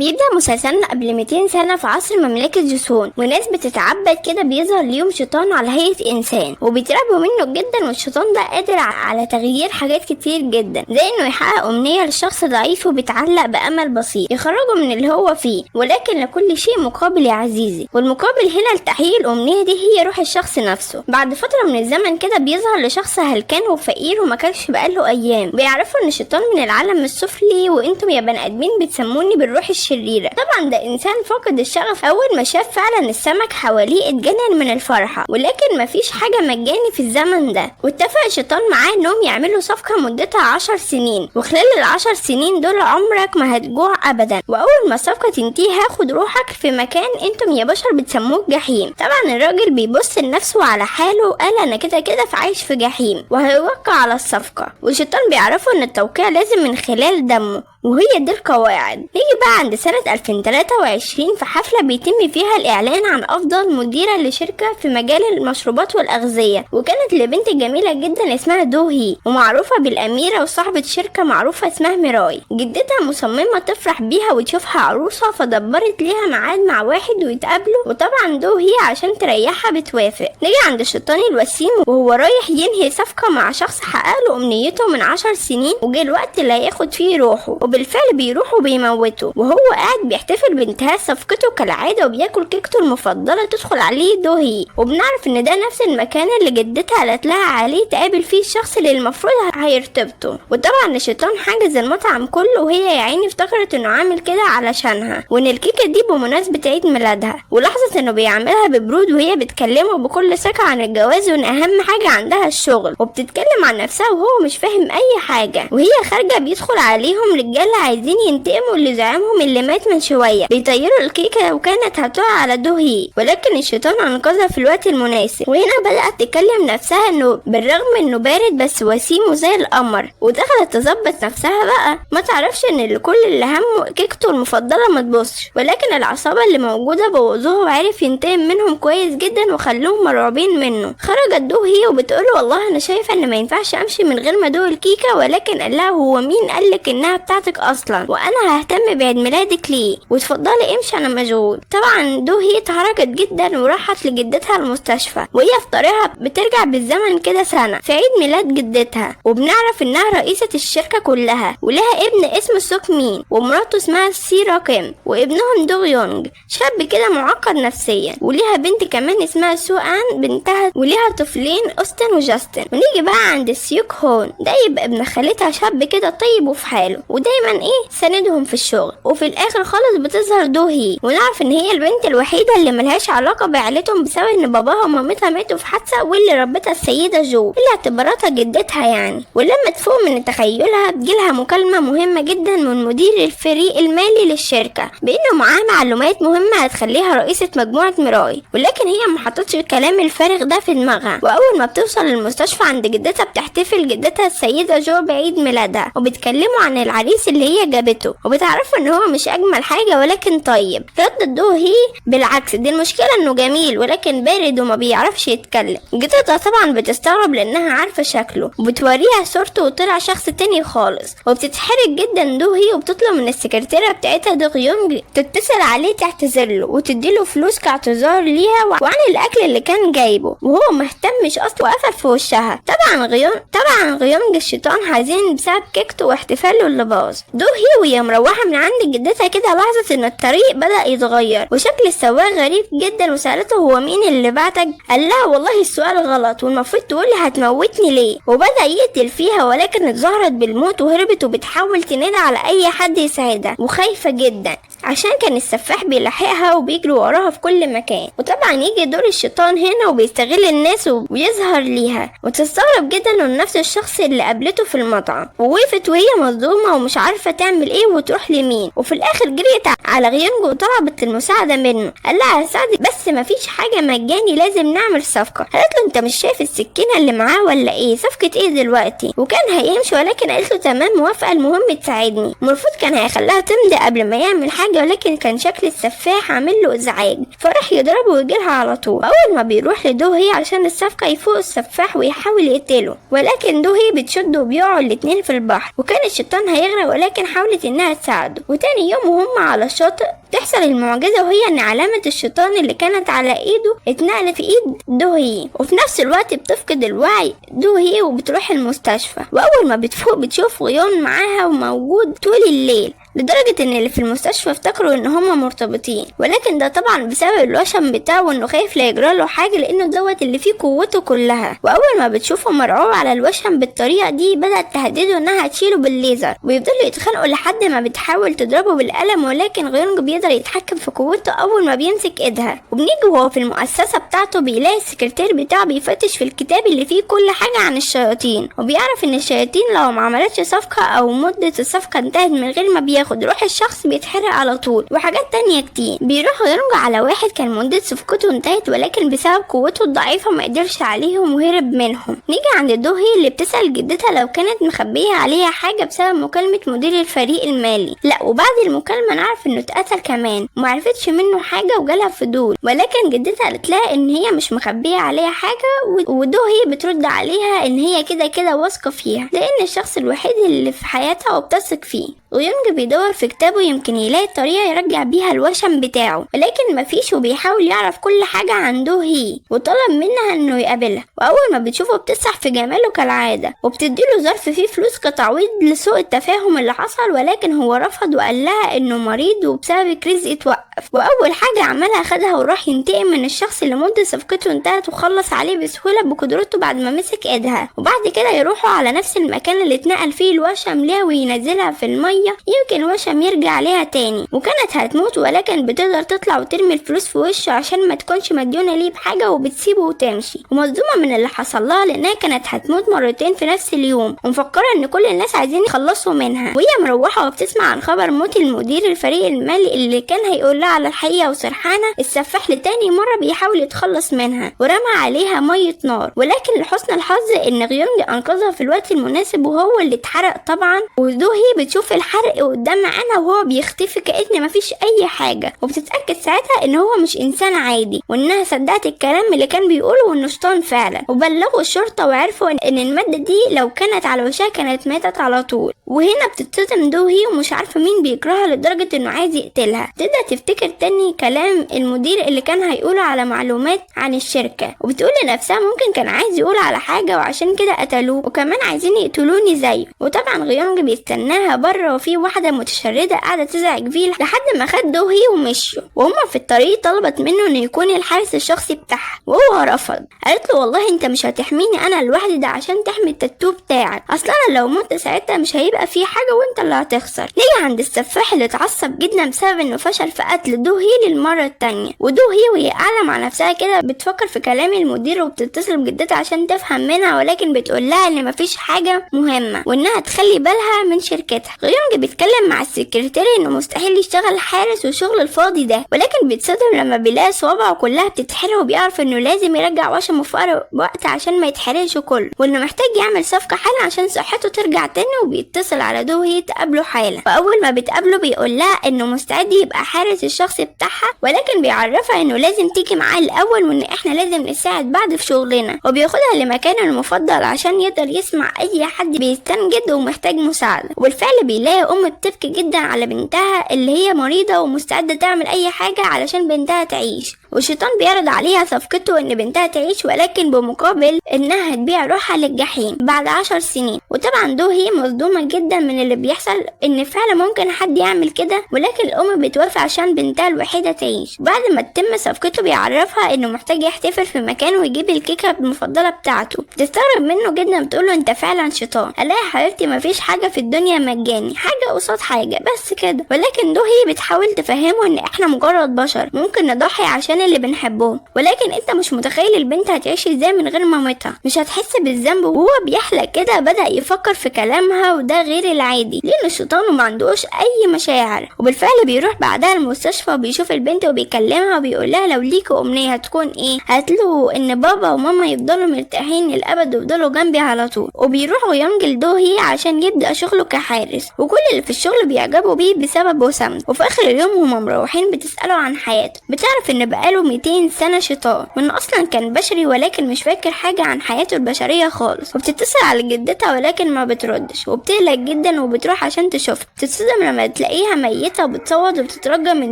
بيبدأ مسلسلنا قبل 200 سنة في عصر مملكة جوسون، وناس بتتعبد كده بيظهر ليهم شيطان على هيئة إنسان وبيترعبوا منه جدا، والشيطان ده قادر على تغيير حاجات كتير جدا، زي إنه يحقق أمنية لشخص ضعيف وبيتعلق بأمل بسيط يخرجه من اللي هو فيه، ولكن لكل شيء مقابل يا عزيزي، والمقابل هنا لتحقيق الأمنية دي هي روح الشخص نفسه. بعد فترة من الزمن كده بيظهر لشخص هلكان وفقير وما كانش بقاله أيام، بيعرفوا إن الشيطان من العالم السفلي وإنتم يا بني آدمين بتسموني بالروح الشريرة. طبعا ده إنسان فاقد الشغف، أول ما شاف فعلا السمك حواليه اتجنن من الفرحة، ولكن مفيش حاجة مجاني في الزمن ده، واتفق الشيطان معاه إنهم يعملوا صفقة مدتها 10 سنين، وخلال ال10 سنين دول عمرك ما هتجوع أبدا، وأول ما الصفقة تنتهي هاخد روحك في مكان انتم يا بشر بتسموه جحيم. طبعا الراجل بيبص لنفسه على حاله وقال أنا كده كده عايش في جحيم، وهيوقع على الصفقة، والشيطان بيعرفوا إن التوقيع لازم من خلال دمه، وهي دي القواعد. نيجي بقى عند سنة 2023 في حفلة بيتم فيها الإعلان عن أفضل مديرة لشركة في مجال المشروبات والأغذية، وكانت لبنت جميلة جدا اسمها دو هي، ومعروفة بالأميرة وصاحبة شركة معروفة اسمها ميراي. جدتها مصممة تفرح بيها وتشوفها عروسة، فدبرت ليها ميعاد مع واحد ويتقابلوا، وطبعا دو هي عشان تريحها بتوافق. نيجي عند الشيطان الوسيم وهو رايح ينهي صفقة مع شخص حقق له أمنيته من 10 سنين، وجه الوقت اللي هياخد فيه روحه، وبالفعل بيروح وبيموته، وهو قاعد بيحتفل بانتهاء صفقته كالعادة وبياكل كيكته المفضلة تدخل عليه دو هي، وبنعرف ان ده نفس المكان اللي جدتها قالت لها عليه تقابل فيه الشخص اللي المفروض هيرتبطه. وطبعا الشيطان حاجز المطعم كله، وهي يا عيني افتكرت انه عامل كده علشانها، وان الكيكة دي بمناسبة عيد ميلادها، ولاحظت انه بيعملها ببرود وهي بتكلمه بكل ثقة عن الجواز وان اهم حاجة عندها الشغل، وبتتكلم عن نفسها وهو مش فاهم اي حاجة. وهي خارجة بيدخل عليهم رجالة عايزين ينتقموا لزعيمهم اللي مات من شوية، بيطيروا الكيكة وكانت هتقع على دو هي، ولكن الشيطان انقذها في الوقت المناسب. وهنا بدأت تكلم نفسها انه بالرغم انه بارد بس وسيم وزي القمر، ودخلت تظبط نفسها بقى، ما تعرفش ان كل اللي همه كيكته المفضلة ما تبصش، ولكن العصابة اللي موجودة بوظوها وعرف ينتقم منهم كويس جدا وخلوهم مرعوبين منه. خرجت دو هي وبتقول والله انا شايفة ان ما ينفعش امشي من غير ما ادوق الكيكة، ولكن قال لها هو مين قالك انها بتاعتك اصلا، وانا ههتم بعيد ميلادك ليه، وتفضلي امشي انا مشغول. طبعا دو هي اتحركت جدا وراحت لجدتها المستشفى، وهي في طريقها بترجع بالزمن كده سنة في عيد ميلاد جدتها، وبنعرف انها رئيسة الشركة كلها، ولها ابن اسمه سوك مين، ومراته اسمها سي راكم، وابنهم دو يونج شاب كده معقد نفسيا، وليها بنت كمان اسمها سو ان بنتها، وليها طفلين اوستن وجاستن. ونيجي بقى عند سيوك هون، ده يبقى ابن خالتها شاب كده طيب وفي حاله ودايما سندهم في الشغل. وفي الاخر خالص بتظهر دو هي، ونعرف ان هي البنت الوحيده اللي ملهاش علاقه بعائلتهم بسبب ان باباها ومامتها ماتوا في حادثه، واللي ربتها السيده جو اللي اعتبرتها جدتها يعني. ولما تفوق من تخيلها بتجيلها مكالمه مهمه جدا من مدير الفريق المالي للشركه بانه معاه معلومات مهمه هتخليها رئيسه مجموعه ميراي، ولكن هي ما حطتش الكلام الفارغ ده في دماغها. واول ما بتوصل للمستشفى عند جدتها بتحتفل جدتها السيده جو بعيد ميلادها، وبيتكلموا عن العريس اللي هي جابته، وبتعرفوا ان هو مش اجمل حاجه ولكن طيب. ردت دو هي بالعكس، دي المشكله انه جميل ولكن بارد وما بيعرفش يتكلم. جدتها طبعا بتستغرب لانها عارفه شكله، وبتوريها صورته وطلع شخص تاني خالص، وبتتحرك جدا دو هي، وبتطلب من السكرتيره بتاعتها دو يونج تتصل عليه تعتذر له وتديله فلوس كاعتذار ليها وعن الاكل اللي كان جايبه، وهو مهتمش اصلا وقفل في وشها. طبعا غيونج الشيطان حزين بسبب كيكته واحتفاله اللي باظ. دو هي وهي مروحه من عند جدتها كده لاحظت ان الطريق بدأ يتغير وشكل السواق غريب جدا، وسألته هو مين اللي بعتك؟ قال لها والله السؤال غلط والمفروض تقولي هتموتني ليه، وبدأ يقتل فيها، ولكن اتظاهرت بالموت وهربت وبتحاول تنادي على اي حد يساعدها، وخايفه جدا عشان كان السفاح بيلاحقها وبيجري وراها في كل مكان. وطبعا يجي دور الشيطان هنا وبيستغل الناس وبيظهر ليها، وتستغرب جدا انه نفس الشخص اللي قابلته في المطعم، ووقفت وهي مصدومه ومش عارفه تعمل ايه وتروح لمين، وفي الاخر جريت على غيونج وطلبت المساعده منه. قال لها هساعدك بس مفيش حاجه مجاني، لازم نعمل صفقه. قالت له انت مش شايف السكينه اللي معاه ولا ايه؟ صفقه ايه دلوقتي؟ وكان هيمشي ولكن قالت له تمام موافقه، المهم تساعدني. المفروض كان هيخليها تمضي قبل ما يعمل حاجه، ولكن كان شكل السفاح عامل له ازعاج، فراح يضربه ويجيلها على طول. اول ما بيروح لدو هي عشان الصفقه يفوق السفاح ويحاول يقتله، ولكن دو هي بتشده وبيقعوا الاتنين في البحر، وكان الشيطان هيغرق ولكن حاولت انها تساعده. وتاني يوم وهم على الشاطئ تحصل المعجزة، وهي ان علامة الشيطان اللي كانت على ايده اتنقلت في ايد دوهي، وفي نفس الوقت بتفقد الوعي دوهي وبتروح المستشفى. واول ما بتفوق بتشوف غيون معاها وموجود طول الليل، لدرجة ان اللي في المستشفى افتكروا ان هما مرتبطين، ولكن ده طبعا بسبب الوشم بتاعه وانه خايف لا يجراله حاجة لانه دوت اللي فيه قوته كلها. واول ما بتشوفه مرعوب على الوشم بالطريقة دي بدأت تهدده انها هتشيله بالليزر، ويفضلوا يتخانقوا لحد ما بتحاول تضربه بالقلم، ولكن غيونج بيقدر يتحكم في قوته اول ما بيمسك ايدها. وبنيجي وهو في المؤسسة بتاعته بيلاقي السكرتير بتاعه بيفتش في الكتاب اللي فيه كل حاجة عن الشياطين، وبيعرف ان الشياطين لو ما عملتش صفقة او مدة الصفقة انتهت من غير ما بياخد روح الشخص بيتحرق على طول، وحاجات تانية كتير. بيروح غيونج على واحد كان مدة صفقته انتهت، ولكن بسبب قوته الضعيفة ما قدرش عليهم وهرب منهم. نيجي عند دوهي اللي بتسأل جدتها لو كانت مخبية عليها حاجة بسبب مكالمة مدير الفريق المالي. لا، وبعد المكالمة نعرف انه اتقتل كمان، ومعرفتش منه حاجة وجالها فضول، ولكن جدتها قالت لها ان هي مش مخبية عليها حاجة، ودوهي بترد عليها ان هي كده كده واثقة فيها لان الشخص الوحيد اللي في حياتها وبتثق فيه. غيونج بيدور في كتابه يمكن يلاقي طريقة يرجع بيها الوشم بتاعه، ولكن مفيش، وبيحاول يعرف كل حاجة عن دوهي وطلب منها انه يقابلها. واول ما بتشوفه بتسرح في جماله كالعادة، وبتديله ظرف فيه فلوس كتعويض لسوء التفاهم اللي حصل، ولكن هو رفض وقال لها انه مريض وبسبب كريز اتوقف. واول حاجة عملها خدها وراح ينتقم من الشخص اللي مدة صفقته انتهت وخلص عليه بسهولة بقدرته بعد ما مسك ايدها. وبعد كده يروحوا على نفس المكان اللي اتنقل فيه الوشم ليها وينزلها في المية يمكن الوشم يرجع عليها تاني، وكانت هتموت ولكن بتقدر تطلع وترمي الفلوس في وشه عشان ما تكونش مديونة ليه بحاجة، وبتسيبه وتمشي ومصدومة من اللي حصل لها لانها كانت هتموت مرتين في نفس اليوم، ومفكرة ان كل الناس عايزين يخلصوا منها. وهي مروحة وبتسمع عن خبر موت المدير الفريق المالي اللي كان هيقول لها على الحقيقة، وسرحانة السفاح لتاني مرة بيحاول يتخلص منها ورمى عليها مية نار، ولكن لحسن الحظ ان غيونج انقذها في الوقت المناسب وهو اللي اتحرق طبعا. ودوهي بتشوف الحرق قدام عينها وهو بيختفي كأن مفيش اي حاجة، وبتتأكد ساعتها ان هو مش انسان عادي، وانها صدقت الكلام اللي كان بيقوله وانه شيطان فعلا. وبلغوا الشرطة وعرفوا ان المادة دي لو كانت على وشها كانت ماتت على طول. وهنا بتتصدم دوهي ومش عارفة مين بيكرهها لدرجة انه عايز يقتلها. تبدأ تفتكر تاني كلام المدير اللي كان هيقوله على معلومات عن الشركة، وبتقول لنفسها ممكن كان عايز يقول على حاجة وعشان كده قتلوه، وكمان عايزين يقتلوني زيه. وطبعا غيونج بيستناها بره، وفي واحدة متشردة قاعدة تزعج فيه لحد ما خد دوهي ومشوا. وهما في الطريق طلبت منه انه يكون الحارس الشخصي بتاعها وهو رفض. قالت له والله انت مش هتحميني انا لوحدي، ده عشان تحمي التاتو بتاعك، اصلا انا لو مت ساعتها مش هيبقى في حاجة وانت اللي هتخسر. نيجي عند السفاح اللي اتعصب جدا بسبب انه فشل في قتل دوهي للمرة التانية. ودوهي وهي قاعدة مع نفسها كده بتفكر في كلام المدير، وبتتصل بجدتها عشان تفهم منها، ولكن بتقول لها ان مفيش حاجة مهمة وانها تخلي بالها من شركتها. غيونج بيتكلم مع السكرتير انه مستحيل يشتغل حارس والشغل الفاضي ده، ولكن بيتصدم لما بيلاقي صوابعه كلها بتتحرق، وبيعرف انه لازم يرجع وشمه في اقرب وقت عشان ما يتحرقش كله، وانه محتاج يعمل صفقة حالا عشان صحته ترجع تاني. وبيتصل على دوهي تقابله حالا، واول ما بتقابله بيقول لها انه مستعد يبقى حارس الشخصي بتاعها، ولكن بيعرفها انه لازم تيجي معاه الاول وان احنا لازم نساعد بعض في شغلنا. وبياخدها لمكانه المفضل عشان يقدر يسمع اي حد بيستنجد ومحتاج مساعدة. وبالفعل بيلاقي ام بتبكي جدا على بنتها اللي هي مريضة ومستعدة تعمل اي حاجة علشان بنتها تعيش، والشيطان بيعرض عليها صفقته ان بنتها تعيش ولكن بمقابل انها تبيع روحها للجحيم بعد 10 سنين. وطبعا دوهي مصدومة جدا من اللي بيحصل، ان فعلا ممكن حد يعمل كده، ولكن الام بتوافق عشان بنتها الوحيدة تعيش. بعد ما تتم صفقته بيعرفها انه محتاج يحتفل في مكان ويجيب الكيكة المفضلة بتاعته. بتستغرب منه جدا، بتقوله انت فعلا شيطان. قال لها يا حبيبتي مفيش حاجة في الدنيا مجاني، حاجة قصاد حاجة بس كده. ولكن دوهي بتحاول تفهمه ان احنا مجرد بشر ممكن نضحي عشان اللي بنحبهم، ولكن انت مش متخيل البنت هتعيش ازاي من غير مامتها، مش هتحس بالذنب. وهو بيحلق كده بدأ يفكر في كلامها، وده غير العادي لان الشيطان وما عندوش اي مشاعر. وبالفعل بيروح بعدها المستشفى وبيشوف البنت وبيكلمها وبيقول لها لو ليكوا امنية هتكون ايه؟ هتقوله ان بابا وماما يفضلوا مرتاحين للابد ويفضلوا جنبي على طول. وبيروح غيونج لدوهي عشان يبدأ شغله كحارس، وكل اللي في الشغل بيعجبوا بيه بسبب وسام. وفي اخر اليوم هما مروحين بتسأله عن حياته، بتعرف ان بقاله بقاله 200 سنة شيطان، وانه اصلا كان بشري ولكن مش فاكر حاجة عن حياته البشرية خالص. وبتتصل على جدتها ولكن ما بتردش، وبتقلق جدا وبتروح عشان تشوفها. بتتصدم لما تلاقيها ميتة وبتصوت وبتترجى من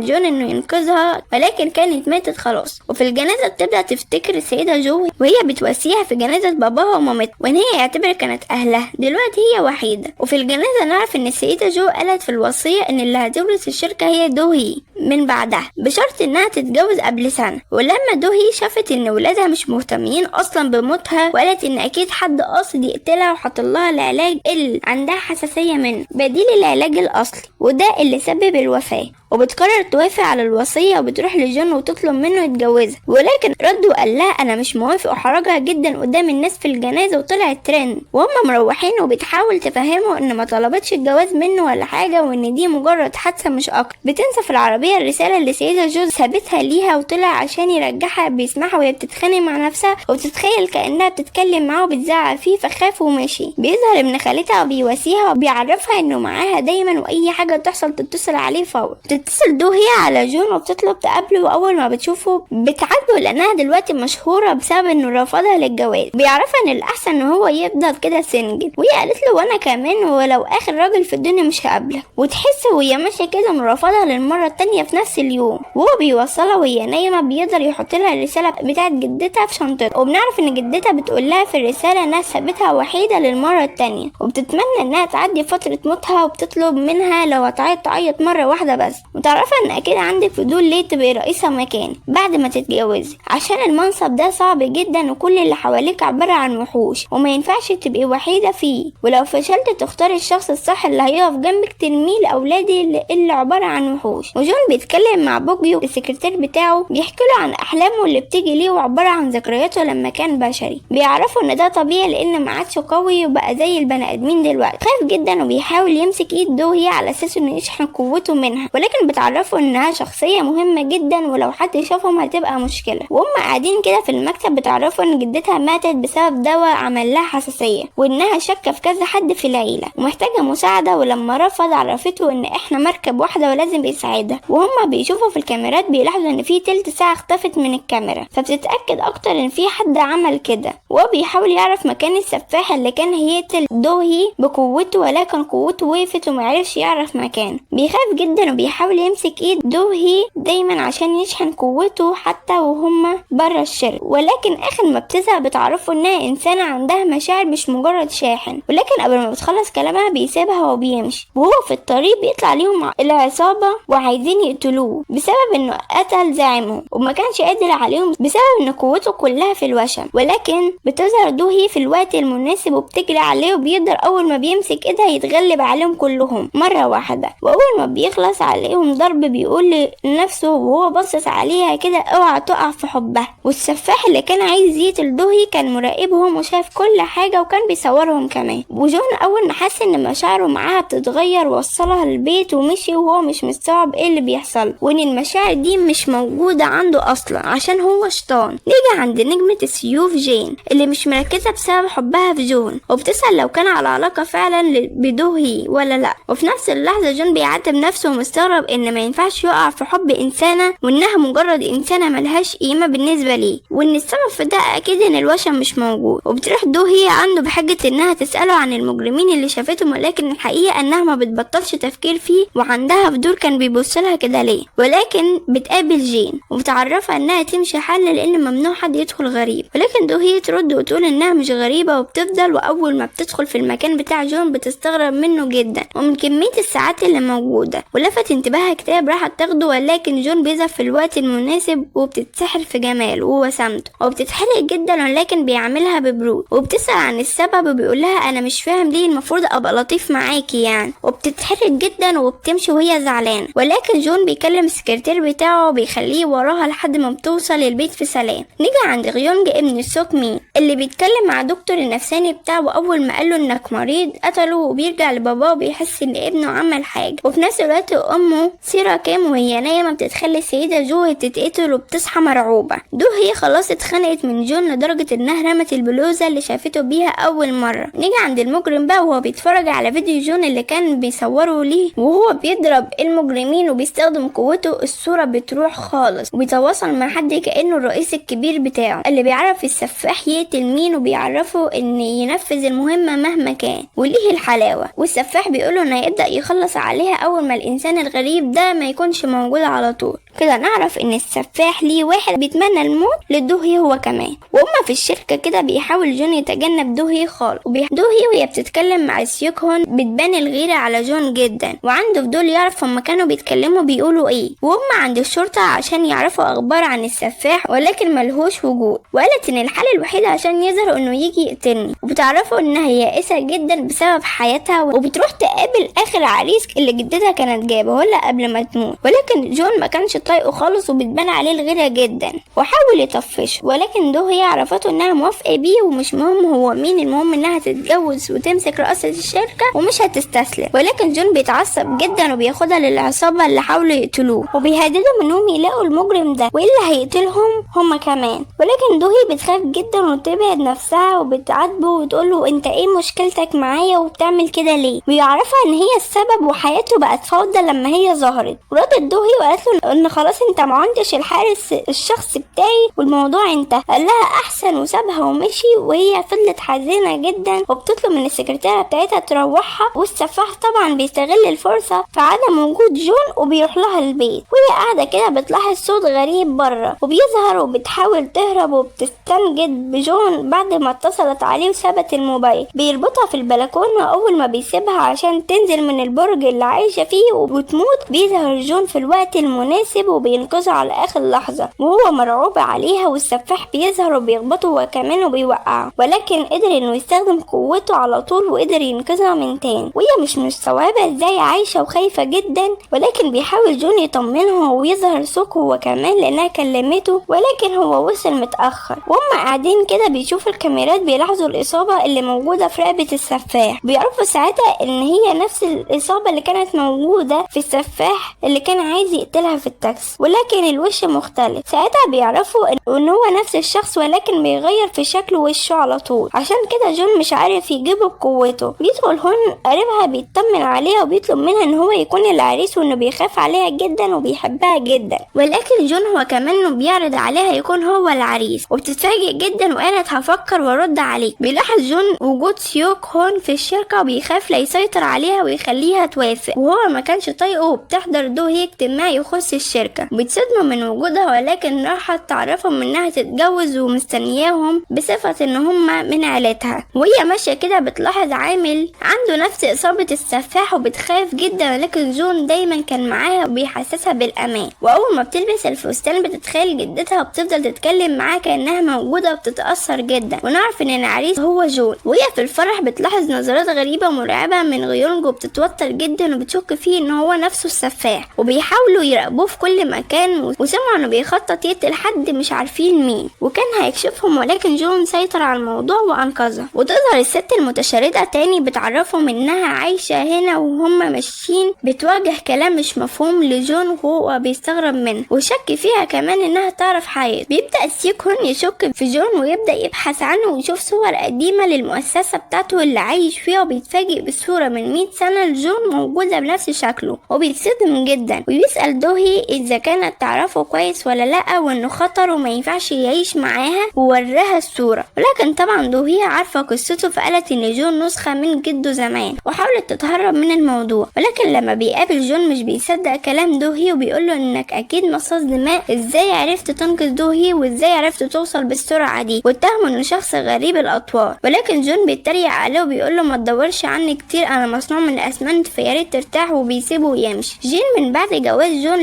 جون انه ينقذها، ولكن كانت ماتت خلاص. وفي الجنازة بتبدأ تفتكر السيدة جو وهي بتواسيها في جنازة باباها ومامتها، وان هي يعتبر كانت اهلها، دلوقتي هي وحيدة. وفي الجنازة نعرف ان السيدة جو قالت في الوصية ان اللي هتورث الشركة هي دوهي من بعدها، بشرط انها تتجوز قبل سنة. ولما دوهي شافت ان ولادها مش مهتمين اصلا بموتها، وقالت ان اكيد حد قاصد يقتلها وحط لها العلاج اللي عندها حساسية منه بديل العلاج الاصلي، وده اللي سبب الوفاة. وبتقرر توافق على الوصية وبتروح لجون وتطلب منه يتجوزها، ولكن رد وقال لها انا مش موافق، وحرجها جدا قدام الناس في الجنازة وطلعت ترند. وهم مروحين وبتحاول تفهمه ان ما طلبتش الجواز منه ولا حاجة، وان دي مجرد حادثة مش اكتر. بتنسى في العربية الرسالة اللي سيدة جو سابتها ليها، وطلع عشان يرجعها بيسمعها وهي بتتخانق مع نفسها، وبتتخيل كأنها بتتكلم معاه وبتزعق فيه، فخاف ومشي. بيظهر ابن خالتها وبيواسيها وبيعرفها انه معاها دايما واي حاجة تحصل تتصل عليه فورا. بتتصل دوهي على جون وبتطلب تقابله، واول ما بتشوفه بتعاتبه لانها دلوقتي مشهورة بسبب انه رفضها للجواز. بيعرفها ان الاحسن ان هو يفضل كده سنجل، وهي قالت له وانا كمان ولو اخر راجل في الدنيا مش هقابلك. وتحس وهي ماشية كده انه رفضها للمرة التانية في نفس اليوم، وهو بيوصلها وهي نايمة بيقدر يحط لها الرسالة بتاعت جدتها في شنطتها. وبنعرف ان جدتها بتقول لها في الرسالة انها سابتها وحيدة للمرة التانية، وبتتمنى انها تعدي فترة موتها، وبتطلب منها لو هتعيط تعيط مرة واحدة بس. وتعرفها ان اكيد عندك فضول ليه تبقي رئيسة مكان بعد ما تتجوزي، عشان المنصب ده صعب جدا وكل اللي حواليك عبارة عن وحوش وما ينفعش تبقي وحيدة فيه، ولو فشلت تختار الشخص الصح اللي هيقف جنبك ترميه لاولادي اللي عبارة عن وحوش. وجون بيتكلم مع بوجي السكرتير بتاعه، بيحكي له عن احلامه اللي بتيجي ليه وعبارة عن ذكرياته لما كان بشري. بيعرفوا ان ده طبيعي لان ما عادش قوي وبقى زي البني ادمين دلوقتي. خايف جدا وبيحاول يمسك ايد دوهي على اساس انه يشحن قوته منها، ولكن بتعرفوا انها شخصية مهمة جدا ولو حد شافهم هتبقى مشكلة. وهم قاعدين كده في المكتب بتعرفوا ان جدتها ماتت بسبب دواء عمل لها حساسية، وانها شاكة في كذا حد في العيلة ومحتاجة مساعدة، ولما رفض عرفته ان احنا مركب واحدة ولازم يساعدها. وهم بيشوفوا في الكاميرات بيلاحظوا ان في تلت ساعة اختفت من الكاميرا، فبتتأكد اكتر ان في حد عمل كده. وهو بيحاول يعرف مكان السفاح اللي كان هيقتل دوهي بقوته، ولكن قوته وقفت ومعرفش يعرف مكان. بيخاف جدا وبيحاول يمسك ايد دوهي دايما عشان يشحن قوته حتى وهم برا الشركة، ولكن اخر ما بتزهق بتعرفوا انها انسانة عندها مشاعر مش مجرد شاحن. ولكن قبل ما بتخلص كلامها بيسيبها وبيمشي، وهو في الطريق بيطلع ليهم العصابة وعايزين يقتلوه بسبب انه قتل زعيمهم، وما كانش قادر عليهم بسبب ان قوته كلها في الوشم. ولكن بتظهر دوهي في الوقت المناسب وبتجري عليه، وبيقدر اول ما بيمسك ايدها يتغلب عليهم كلهم مرة واحدة. واول ما بيخلص عليهم ضرب بيقول لنفسه وهو باصص عليها كده اوعى تقع في حبها. والسفاح اللي كان عايز يقتل دوهي كان مراقبهم وشاف كل حاجة وكان بيصورهم كمان. وجون اول ما حس ان مشاعره معاها بتتغير وصلها البيت ومشي، وهو مش مستوعب ايه اللي بيحصل وان المشاعر دي مش موجودة عنده اصلا عشان هو شيطان. نيجي عند نجمة السيوف جين اللي مش مركزة بسبب حبها في جون، وبتسأل لو كان على علاقة فعلا بدوهي ولا لا. وفي نفس اللحظة جون بيعاتب نفسه ومستغرب ان ما ينفعش يقع في حب انسانة، وانها مجرد انسانة ملهاش قيمة بالنسبة ليه، وان السبب في ده اكيد ان الوشم مش موجود. وبتروح دوهي عنده بحجة انها تسأله عن المجرمين اللي شافتهم، ولكن الحقيقة انها ما بتبطلش تفكير فيه وعندها فضول كان بيبصلها كده ليه. ولكن بتقابل جين وبتعرفها انها تمشي حل لان ممنوع حد يدخل غريب، ولكن دوهي ترد وتقول انها مش غريبة وبتفضل. واول ما بتدخل في المكان بتاع جون بتستغرب منه جدا ومن كمية الساعات اللي موجودة، ولفت انتباهها كتاب راحت تاخده، ولكن جون بيظهر في الوقت المناسب وبتتسحر في جماله ووسامته وبتتحرق جدا، ولكن بيعملها ببرود. وبتسأل عن السبب وبيقولها انا مش فاهم ليه المفروض ابقى لطيف معاكي يعني، وبتتحرق جدا وبتمشي وهي زعلانة. ولكن جون بيكلم السكرتير بتاعه وبيخليه وراها لحد ما بتوصل البيت في سلام. نيجي عند غيونج ابن سوك مي اللي بيتكلم مع دكتور النفساني بتاعه، واول ما قاله انك مريض قتله، وبيرجع لباباه وبيحس ان ابنه عمل حاجه. وفي نفس الوقت امه سيرا كام وهي نايمه بتتخلي السيده جو تتقتل وبتصحى مرعوبه. هي خلاص اتخنقت من جون لدرجه انها رمت البلوزه اللي شافته بيها اول مره. نيجي عند المجرم بقى وهو بيتفرج على فيديو جون اللي كان بيصوره ليه وهو بيضرب المجرمين وبيستخدم قوته. الصوره بتروح خالص وبيتواصل مع حد كانه الرئيس الكبير بتاعه اللي بيعرف السفاح يقتل مين وبيعرفه ان ينفذ المهمه مهما كان. وليه الحلاوه، والسفاح بيقوله انه هيبدا يخلص عليها اول ما الانسان الغريب ده ما يكونش موجود على طول. كده نعرف ان السفاح ليه واحد بيتمنى الموت لدوهي هو كمان. وهما في الشركه كده بيحاول جون يتجنب دوهي خالص. دوهي وهي بتتكلم مع سيوك هون بتبان الغيره على جون جدا، وعنده فضول يعرف هما كانوا بيتكلموا بيقولوا ايه. وهما عند الشرطه عشان يعرفوا اخبار عن السفاح ولكن ملهوش وجود، وقالت ان الحل الوحيد عشان يظهر انه يجي يقتلني. وبتعرفوا انها يائسه جدا بسبب حياتها، وبتروح تقابل اخر عريس اللي جدتها كانت جايبه لها قبل ما تموت. ولكن جون ما كانش طايقه خالص وبتبان عليه الغيره جدا وحاول يطفشه. ولكن هي عرفته انها موافقه بيه ومش مهم هو مين، المهم انها تتجوز وتمسك رئاسه الشركه ومش هتستسلم. ولكن جون بيتعصب جدا وبياخدها للعصابه اللي حاولوا يقتلوه وبيهددهم انهم يلاقوا المجرم ده والا هيقتلهم هما كمان. ولكن هي بتخاف جدا وتبعد نفسها وبتعاتبه وتقوله انت ايه مشكلتك معايا وبتعمل كده ليه. ويعرفها ان هي السبب وحياته بقت فوضى لما هي ظهرت. ردت هي وقالت له ان خلاص انت ما عندش الحارس الشخص بتاعي والموضوع انتهى. قال لها احسن وسابها ومشي. وهي فضلت حزينه جدا وبتطلب من السكرتيره بتاعتها تروحها. والسفاح طبعا بيستغل الفرصه في عدم وجود جون وبيروح لها البيت. وهي قاعده كده بتلاحظ صوت غريب بره وبيظهر وبتحاول تهرب وبتستنجد بجون بعد ما اتصلت عليه وسابت الموبايل. بيربطها في البلكونه. اول ما بيسيبها عشان تنزل من البرج اللي عايشه فيه وبتموت بيظهر جون في الوقت المناسب وبينقذها على اخر لحظه وهو مرعوب عليها. والسفاح بيظهر وبيخبطه هو كمان وبيوقعه، ولكن قدر انه يستخدم قوته على طول وقدر ينقذها من تاني. وهي مش مستوعبه ازاي عايشه وخايفه جدا. ولكن بيحاول جون يطمنها ويظهر سوق هو كمان لانها كلمته، ولكن هو وصل متاخر. وهم قاعدين كده بيشوفوا الكاميرات بيلاحظوا الاصابه اللي موجوده في رقبه السفاح. بيعرفوا ساعتها ان هي نفس الاصابه اللي كانت موجوده في السفاح اللي كان عايز يقتلها في التاكسي، ولكن الوش مختلف. ساعتها بيعرفوا ان هو نفس الشخص ولكن بيغير في شكل وشه على طول. عشان كده جون مش عارف يجيبه بقوته. بيدخل هون قريبها بيطمن عليها وبيطلب منها ان هو يكون العريس وانه بيخاف عليها جدا وبيحبها جدا. ولكن جون هو كمان انه بيعرض عليها يكون هو العريس وبتتفاجئ جدا وقالت هفكر وارد عليك. بيلاحظ جون وجود سيوك هون في الشركه وبيخاف لا يسيطر عليها ويخليها توافق، وهو ما كانش طايقه. وبتحضر هي اجتماع يخص الشركه بيتصدموا من وجودها، ولكن راحت تعرفهم انها تتجوز ومستنياهم بصفه ان هم من عيلتها. وهي ماشيه كده بتلاحظ عامل عنده نفس اصابه السفاح وبتخاف جدا، ولكن جون دايما كان معاها وبيحسسها بالامان. واول ما بتلبس الفستان بتتخيل جدتها وبتفضل تتكلم معاها كانها موجوده وبتتاثر جدا. ونعرف ان العريس هو جون. وهي في الفرح بتلاحظ نظرات غريبه مرعبه من غيونج وبتتوتر جدا وبتشك فيه ان هو نفسه السفاح. وبيحاولوا يراقبوه في كل مكان وسمعوا انه بيخطط يقتل حد مش عارفين مين وكان هيكشفهم، ولكن جون سيطر على الموضوع وانقذها. وتظهر الست المتشردة تاني بتعرفهم انها عايشة هنا. وهم ماشيين بتواجه كلام مش مفهوم لجون وهو بيستغرب منه وشك فيها كمان انها تعرف حياة. بيبدأ سيوك هون يشك في جون ويبدأ يبحث عنه ويشوف صور قديمة للمؤسسة بتاعته اللي عايش فيها، وبيتفاجئ بصورة من 100 سنة لجون موجودة بنفس شكله وبيتصدم جدا. ويسأل هي اذا كانت تعرفه كويس ولا لا وانه خطر وما ينفعش يعيش معاها، ووراها الصورة. ولكن طبعا هي عارفة قصته فقالت ان جون نسخة من جده زمان وحاولت تتهرب من الموضوع. ولكن لما بيقابل جون مش بيصدق كلام هي وبيقوله انك اكيد مصاص دماء، ازاي عرفت تنقذ هي وازاي عرفت توصل بالسرعة دي، واتهمه انه شخص غريب الاطوار. ولكن جون بيتريق عليه وبيقوله ما تدورش عني كتير، انا مصنوع من الاسمنت فياريت ترتاح، وبيسيبه ويمشي. جين من بعد جواز جون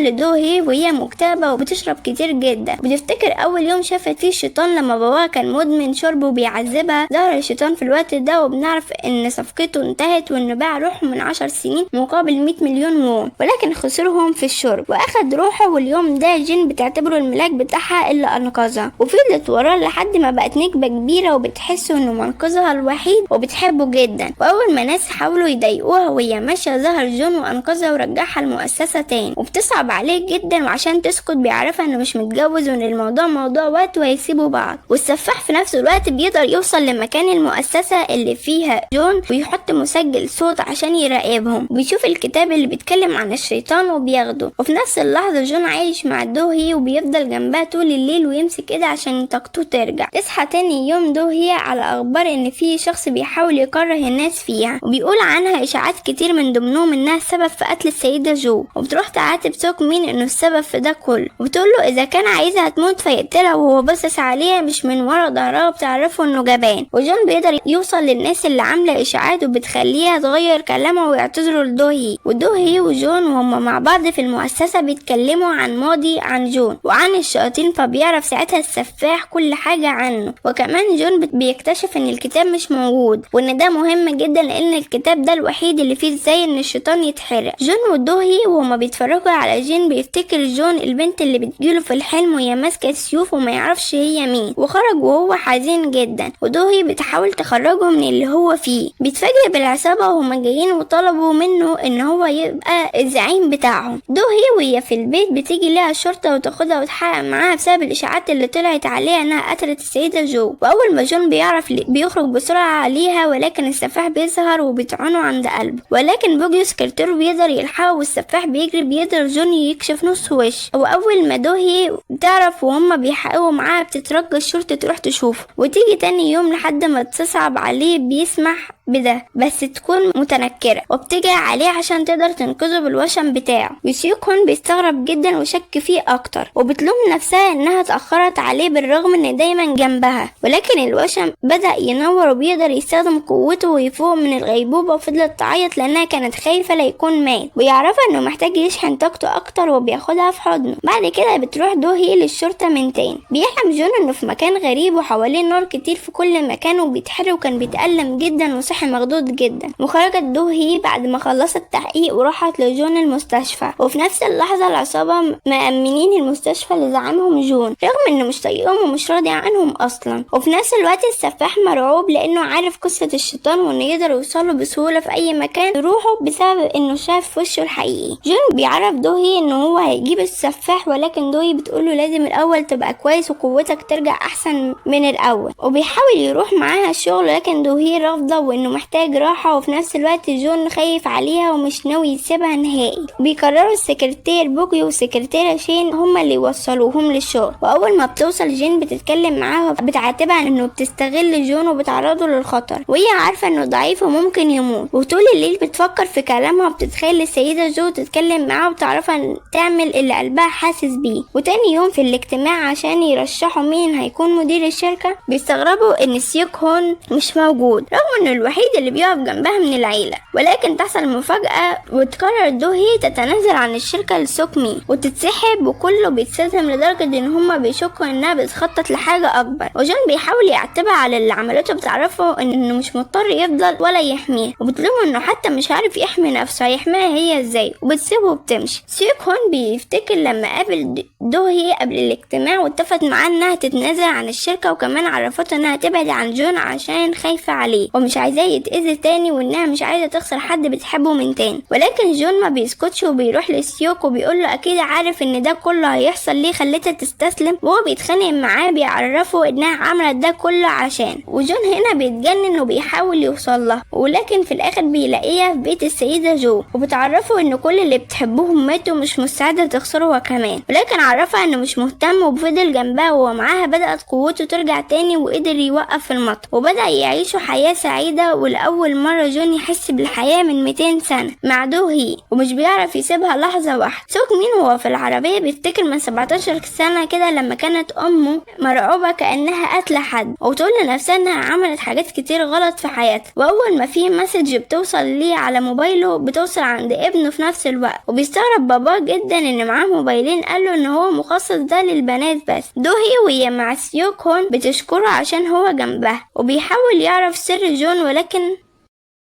هي وهي مكتئبة وبتشرب كتير جدا. بتفتكر اول يوم شافت فيه الشيطان لما باباها كان مدمن شرب وبيعذبها. ظهر الشيطان في الوقت ده وبنعرف ان صفقته انتهت وانه باع روحه من 10 سنين مقابل 100 مليون وون، ولكن خسرهم في الشرب واخد روحه. واليوم ده جين بتعتبره الملاك بتاعها اللي انقذها، وفضلت وراه لحد ما بقت نجمة كبيرة وبتحس انه منقذها الوحيد وبتحبه جدا. واول ما ناس حاولوا يضايقوها وهي ماشية ظهر جون وانقذها ورجعها المؤسسة تاني، وبتصعب عليه جدا وعشان تسكت بيعرفها انه مش متجوز وان الموضوع موضوع وقت وهيسيبوا بعض. والسفاح في نفس الوقت بيقدر يوصل لمكان المؤسسة اللي فيها جون ويحط مسجل صوت عشان يراقبهم. بيشوف الكتاب اللي بيتكلم عن الشيطان وبياخده. وفي نفس اللحظة جون عايش مع دوهي وبيفضل جنبها طول الليل ويمسك ايدها عشان طاقته ترجع. تصحى تاني يوم دوهي على اخبار ان في شخص بيحاول يكره الناس فيها، وبيقول عنها اشاعات كتير من ضمنهم انها السبب في قتل السيدة جو. وبتروح تعاتب سوك مين انه السبب في ده كله، وبتقول له اذا كان عايزها تموت فيقتلها وهو باصص عليها مش من ورا ظهرها، وبتعرفه انه جبان. وجون بيقدر يوصل للناس اللي عامله اشاعات وبتخليها تغير كلامها ويعتذروا لدوهي. ودوهي وجون وهم مع بعض في المؤسسه بيتكلموا عن ماضي عن جون وعن الشياطين، فبيعرف ساعتها السفاح كل حاجه عنه. وكمان جون بيكتشف ان الكتاب مش موجود وان ده مهم جدا لان الكتاب ده الوحيد اللي فيه ازاي ان الشيطان يتحرق. جون ودوهي وهما بيتفرجوا على جين بيفتكر جون البنت اللي بتجيله في الحلم وهي ماسكه سيوف وما يعرفش هي مين، وخرج وهو حزين جدا. ودوهي بتحاول تخرجه من اللي هو فيه. بيتفاجئ بالعصابه وهما جايين وطلبوا منه ان هو يبقى الزعيم بتاعهم. دوهي وهي في البيت بتيجي لها الشرطه وتاخدها وتحقق معاها بسبب الاشاعات اللي طلعت عليها انها قتلت السيده جو. واول ما جون بيعرف بيخرج بسرعه عليها، ولكن السفاح بيظهر وبيطعنه عند قلبه، ولكن بوجيو سكرتيره بيقدر يلحقه والسفاح بيجري بيقدر جون يكشف نص وش. واول ما دوهي بتعرف وهم بيحققوا معاها بتترجى الشرطه تروح تشوفه، وتيجي تاني يوم لحد ما تصعب عليه بيسمح بده بس تكون متنكرة، وبتجي عليه عشان تقدر تنقذه بالوشم بتاعه. وسيوكون بيستغرب جدا وشك فيه اكتر، وبتلوم نفسها انها اتأخرت عليه بالرغم ان دايما جنبها. ولكن الوشم بدأ ينور وبيقدر يستخدم قوته ويفوق من الغيبوبة، وفضلت تعيط لانها كانت خايفة ليكون مات، ويعرفها انه محتاج يشحن طاقته اكتر وبياخدها في حضنه. بعد كده بتروح دوهي للشرطة من تاني. بيحلم جون انه في مكان غريب وحواليه نار كتير في كل مكان وبيتحرق، وكان بيتألم جدا وصحي مخضوض جدا. وخرجت دوهي بعد ما خلصت التحقيق وراحت لجون المستشفى. وفي نفس اللحظة العصابة مأمنين المستشفى لزعيمهم جون رغم انه مش طايقهم ومش راضي عنهم اصلا. وفي نفس الوقت السفاح مرعوب لانه عارف قصة الشيطان وانه يقدر يوصله بسهولة في اي مكان يروحه بسبب انه شاف وشه الحقيقي. جون بيعرف دوهي انه هو هيجيب السفاح، ولكن دوهي بتقوله لازم الاول تبقى كويس وقوتك ترجع احسن من الاول. وبيحاول يروح معاها الشغل لكن دوهي رافضة وانه محتاج راحة. وفي نفس الوقت جون خايف عليها ومش ناوي يسيبها نهائي. بيقرروا السكرتير بوكي والسكرتيرة شين هما اللي يوصلوهم للشغل. واول ما بتوصل جين بتتكلم معاها بتعاتبها انه بتستغل جون وبتعرضه للخطر، وهي عارفة انه ضعيف وممكن يموت. وطول الليل بتفكر في كلامها وبتتخيل السيدة جو تتكلم معاها وتعرفها تعمل اللي قلبها حاسس بيه. وتاني يوم في الاجتماع عشان يرشحوا مين هيكون مدير الشركة بيستغربوا ان سيوك هون مش موجود رغم انه الوحيد اللي بيقف جنبها من العيلة. ولكن تحصل مفاجأة وتقرر دوهي تتنازل عن الشركة لسوكمي وتتسحب، وكله بيتصدم لدرجة ان هما بيشكوا انها بتخطط لحاجة اكبر. وجون بيحاول يعتبها على اللي عملته، بتعرفه انه مش مضطر يفضل ولا يحميه، وبتلومه انه حتى مش عارف يحمي نفسه هيحميها هي ازاي، وبتسيبه وبتمشي. سيوك هون بيفتكر لما قابل دوهي قبل الاجتماع واتفقت معاه انها تتنازل عن الشركة، وكمان عرفته انها تبعد عن جون عشان خايفة عليه ومش عايزاه يتأذي تاني، وانها مش عايزة تخسر حد بتحبه من تاني. ولكن جون ما بيسكتش وبيروح لسيوك وبيقول له اكيد عارف ان ده كله هيحصل ليه خليتها تستسلم، وهو بيتخانق معاه بيعرفه انها عملت ده كله عشان. وجون هنا بيتجنن وبيحاول يوصل لها، ولكن في الاخر بيلاقيها في بيت السيدة جو وبتعرفه ان كل اللي بتحبهم ماتوا ومش مستعدة تخسره هو كمان. ولكن عرفها انه مش مهتم وبفضل جنبها وهو معاها بدأت قوته ترجع تاني وقدر يوقف المطر وبدأ يعيشوا حياة سعيدة ولأول مرة جون يحس بالحياة من 200 سنة مع دو هي، ومش بيعرف يسيبها لحظة واحدة. سوك مين وهو في العربية بيفتكر من 17 سنة كده لما كانت أمه مرعوبة كأنها قاتلة حد، وتقول لنفسها إنها عملت حاجات كتير غلط في حياتها. وأول ما في مسج بتوصل ليه على موبايله بتوصل عند ابنه في نفس الوقت، وبيستغرب باباه جدا إن معاه موبايلين قاله إن هو مخصص ده للبنات بس. دو هي وهي مع سيوك هون بتشكره عشان هو جنبها، وبيحاول يعرف سر جون ولكن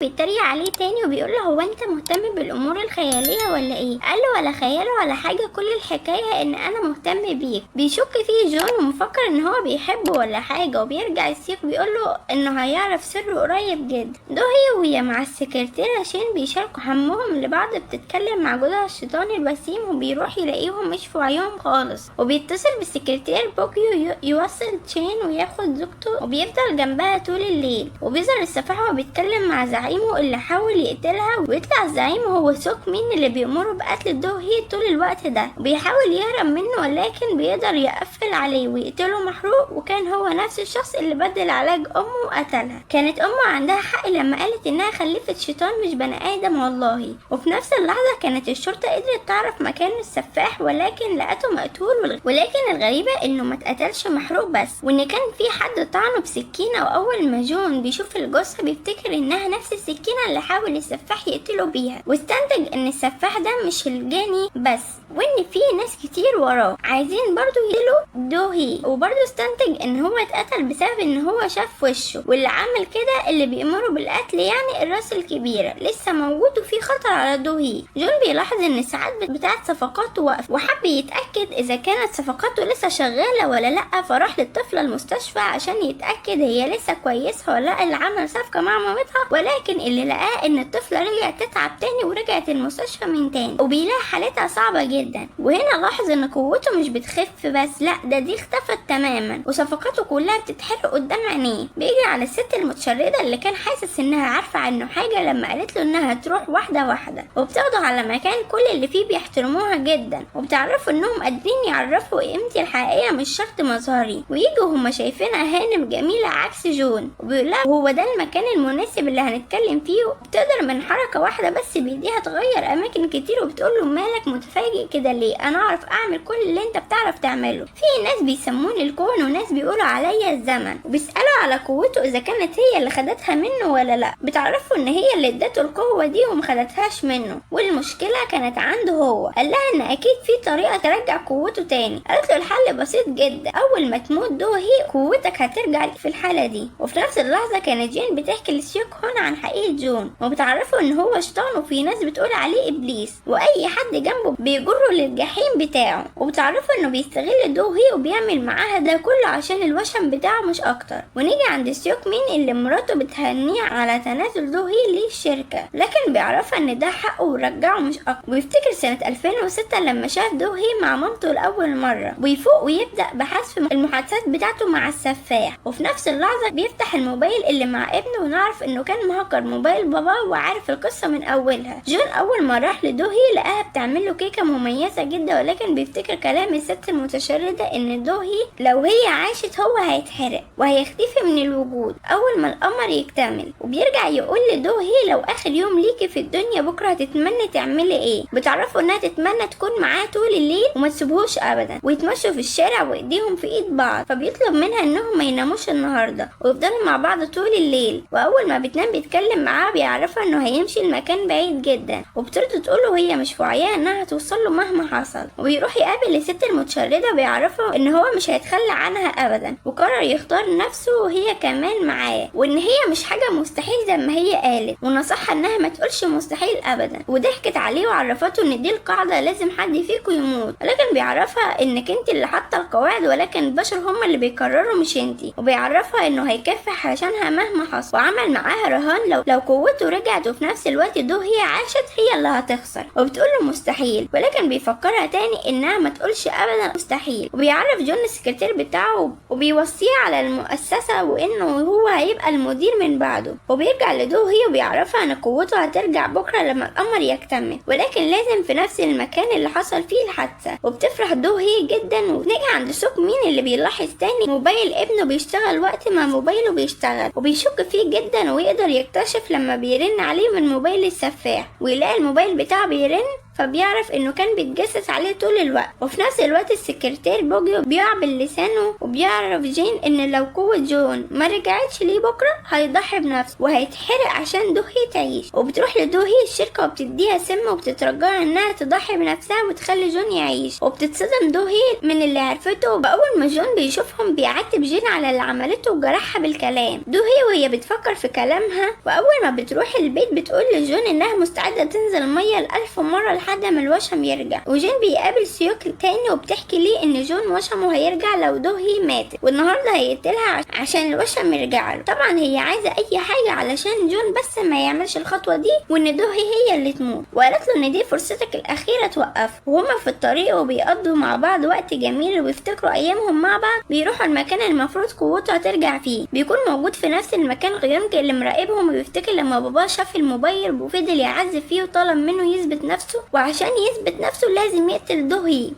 بيتريق عليه تاني وبيقول له هو انت مهتم بالامور الخياليه ولا ايه؟ قال له ولا خيال ولا حاجه، كل الحكايه ان انا مهتم بيك. بيشك فيه جون ومفكر ان هو بيحبه ولا حاجه، وبيرجع سيوك بيقول له انه هيعرف سره قريب جدا. دو هي وهي مع السكرتيره شين بيشاركوا همهم لبعض، بتتكلم مع جوزها الشيطان الوسيم وبيروح يلاقيهم مش في وعيهم خالص، وبيتصل بالسكرتير بوكيو يوصل شين وياخد زوجته، وبيفضل جنبها طول الليل. وبيظهر السفاح وبيتكلم مع زعيمه اللي حاول يقتلها، ويطلع الزعيم هو سوك مين اللي بيأمره بقتل دو هي طول الوقت ده، وبيحاول يهرب منه ولكن بيقدر يقفل عليه ويقتله محروق، وكان هو نفس الشخص اللي بدل علاج امه وقتلها. كانت امه عندها حق لما قالت انها خلفت شيطان مش بني ادم والله. وفي نفس اللحظه كانت الشرطه قدرت تعرف مكان السفاح ولكن لقته مقتول، ولكن الغريبه انه ما اتقتلش محروق بس، وان كان في حد طعنه بسكينه. واول ما جون بيشوف الجثه بيفتكر انها نفس السكينه اللي حاول السفاح يقتله بيها، واستنتج ان السفاح ده مش الجاني بس، وان في ناس كتير وراه عايزين برضو يقتلوا دو هي. وبرضو استنتج ان هو اتقتل بسبب ان هو شاف وشه، واللي عمل كده اللي بيأمره بالقتل يعني الراس الكبيرة لسه موجود وفي خطر على دو هي. جون بيلاحظ ان الساعات بتاعت صفقاته وقف، وحب يتأكد اذا كانت صفقاته لسه شغالة ولا لا، فراح للطفلة المستشفى عشان يتأكد هي لسه كويسة ولا لا، اللي عمل صفقة مع مامتها. ولكن اللي لقاه ان الطفلة رجعت تتعب تاني ورجعت المستشفى من تاني، وبيلاقي حالتها صعبة جدا. وهنا لاحظ ان قوته مش بتخف بس، لا دي اختفت تماما، وصفقاته كلها بتتحرق قدام عينيه. بيجري على الست المتشردة اللي كان حاسس انها عارفة عنه حاجة لما قالت له انها تروح واحدة واحدة، وبتاخده على مكان كل اللي فيه بيحترموها جدا، وبتعرفوا انهم قادرين يعرفوا قيمتي الحقيقية مش شرط مظهري، ويجوا هما شايفينها هانم جميلة عكس جون، وبيقول لها هو ده المكان المناسب اللي هنتكلم فيه. وبتقدر من حركة واحدة بس بايديها تغير اماكن كتير، وبتقول له مالك متفاجئ كده ليه؟ انا اعرف اعمل كل اللي انت بتعرف تعمله. في ناس بيسموني الكون وناس بيقولوا عليا الزمن، وبيسألوا على قوته اذا كانت هي اللي خدتها منه ولا لا. بتعرفوا ان هي اللي ادته القوة دي ومخدتهاش منه، والمشكلة كانت عنده هو. قال لها ان اكيد في طريقة ترجع قوته تاني. قالت له الحل بسيط جدا، اول ما تموت دو هي قوتك هترجع في الحالة دي. وفي نفس اللحظة كانت جين بتحكي لسيوك هون عن حقيقة جون، وبتعرفوا ان هو شيطان وفي ناس بتقول عليه ابليس، واي حد جنبه بيجره للجحيم بتاعه. وبتعرفوا انه بيستغل دو هي وبيعمل معاها ده كله عشان الوشم بتاعه مش اكتر. ونيجي عند سيوك مين اللي مراته بتهنيه على تنازل دو هي للشركة، لكن بيعرفها ان ده حقه ورجعه مش اكتر. ويفتكر سنة 2006 لما شاف دو هي مع مامته لأول مرة، ويفوق ويبدأ بحذف المحادثات بتاعته مع السفاح. وفي نفس اللحظة بيفتح الموبايل اللي مع ابنه، ونعرف انه كان مهكر موبايل باباه وعارف القصة من اولها. جون اول ما راح لدو هي لقاها بتعمل له كيكة مميزة جدا، ولكن بيفتكر كلام الست المتشردة ان دو هي لو هي عاشت هو هيتحرق وهيختفي من الوجود اول ما القمر يكتمل. وبيرجع يقول لدو هي لو اخر يوم ليكي في الدنيا بكرة هتتمنى تعملي ايه؟ بتعرفوا انها تتمنى تكون معاه طول الليل وما تسيبهوش ابدا، ويتمشوا في الشارع وايديهم في ايد بعض. فبيطلب منها انهم ما يناموش النهارده ويفضلوا مع بعض طول الليل. واول ما بتنام بيتكلم معاها، بيعرفها انه هيمشي المكان بعيد جدا، وبترضى تقوله هي مش في وعيها انها توصل له مهما حصل. وبيروح يقابل الست المتشردة، بيعرفها ان هو مش هيتخلى عنها ابدا، وقرر يختار نفسه وهي كمان معاه، وان هي مش حاجة مستحيل زي ما هي قالت، ونصحها انها ما تقولش مستحيل ابدا. وضحكت عليه وعرفته ان دي القاعدة، لازم حد فيكم يموت، ولكن بيعرفها انك انت اللي حاطه القواعد ولكن البشر هم اللي بيقرروا مش انتي. وبيعرفها انه هيكافح عشانها مهما حصل، وعمل معاها رهان لو قوته رجعت وفي نفس الوقت دو هي عاشت هي اللي هتخسر. وبتقول له مستحيل، ولكن بيفكرها تاني انها ما تقولش ابدا مستحيل. وبيعرف جون السكرتير بتاعه وبيوصيه على المؤسسة وانه هو هيبقى المدير من بعده. وبيرجع لدو هي وبيعرفها ان قوته هترجع بكرة لما القمر يكتمل، ولكن لازم في نفس المكان اللي حصل فيه الحادثة. وبتفرح دو هي جدا. ونيجي عند سوك مين اللي بيلاحظ تاني موبايل ابنه بيشتغل وقت ما موبايله بيشتغل، وبيشك فيه جدا ويقدر يكتشف بيكتشف لما بيرن عليه من موبايل السفاح ويلاقي الموبايل بتاعه بيرن، فبيعرف انه كان بيتجسس عليه طول الوقت. وفي نفس الوقت السكرتير بوجي بيقع بلسانه وبيعرف جين ان لو قوة جون ما رجعتش ليه بكرة هيضحي بنفسه وهيتحرق عشان دوهي تعيش. وبتروح لدوهي الشركة وبتديها سم وبتترجاها انها تضحي بنفسها وتخلي جون يعيش. وبتتصدم دوهي من اللي عرفته، وبأول ما جون بيشوفهم بيعاتب جين على اللي عملته وجرحها بالكلام. دوهي وهي بتفكر في كلامها واول ما بتروح البيت بتقول لجون انها مستعدة تنزل مية 1000 مرة لحد ما الوشم يرجع. وجين بيقابل سيوك تاني وبتحكي ليه ان جون وشمه هيرجع لو دوهي ماتت والنهارده هيقتلها عشان الوشم يرجع له. طبعا هي عايزه اي حاجه علشان جون بس ما يعملش الخطوه دي وان دوهي هي اللي تموت، وقالت له ان دي فرصتك الاخيره توقف. وهما في الطريق وبيقضوا مع بعض وقت جميل وبيفتكروا ايامهم مع بعض. بيروحوا المكان المفروض قوته هترجع فيه، بيكون موجود في نفس المكان غيونج اللي مراقبهم وبيفتكر لما باباه شاف الموبايل وفضل يعذب فيه وطلب منه يثبت نفسه، وعشان يثبت نفسه لازم يقتل دوهي.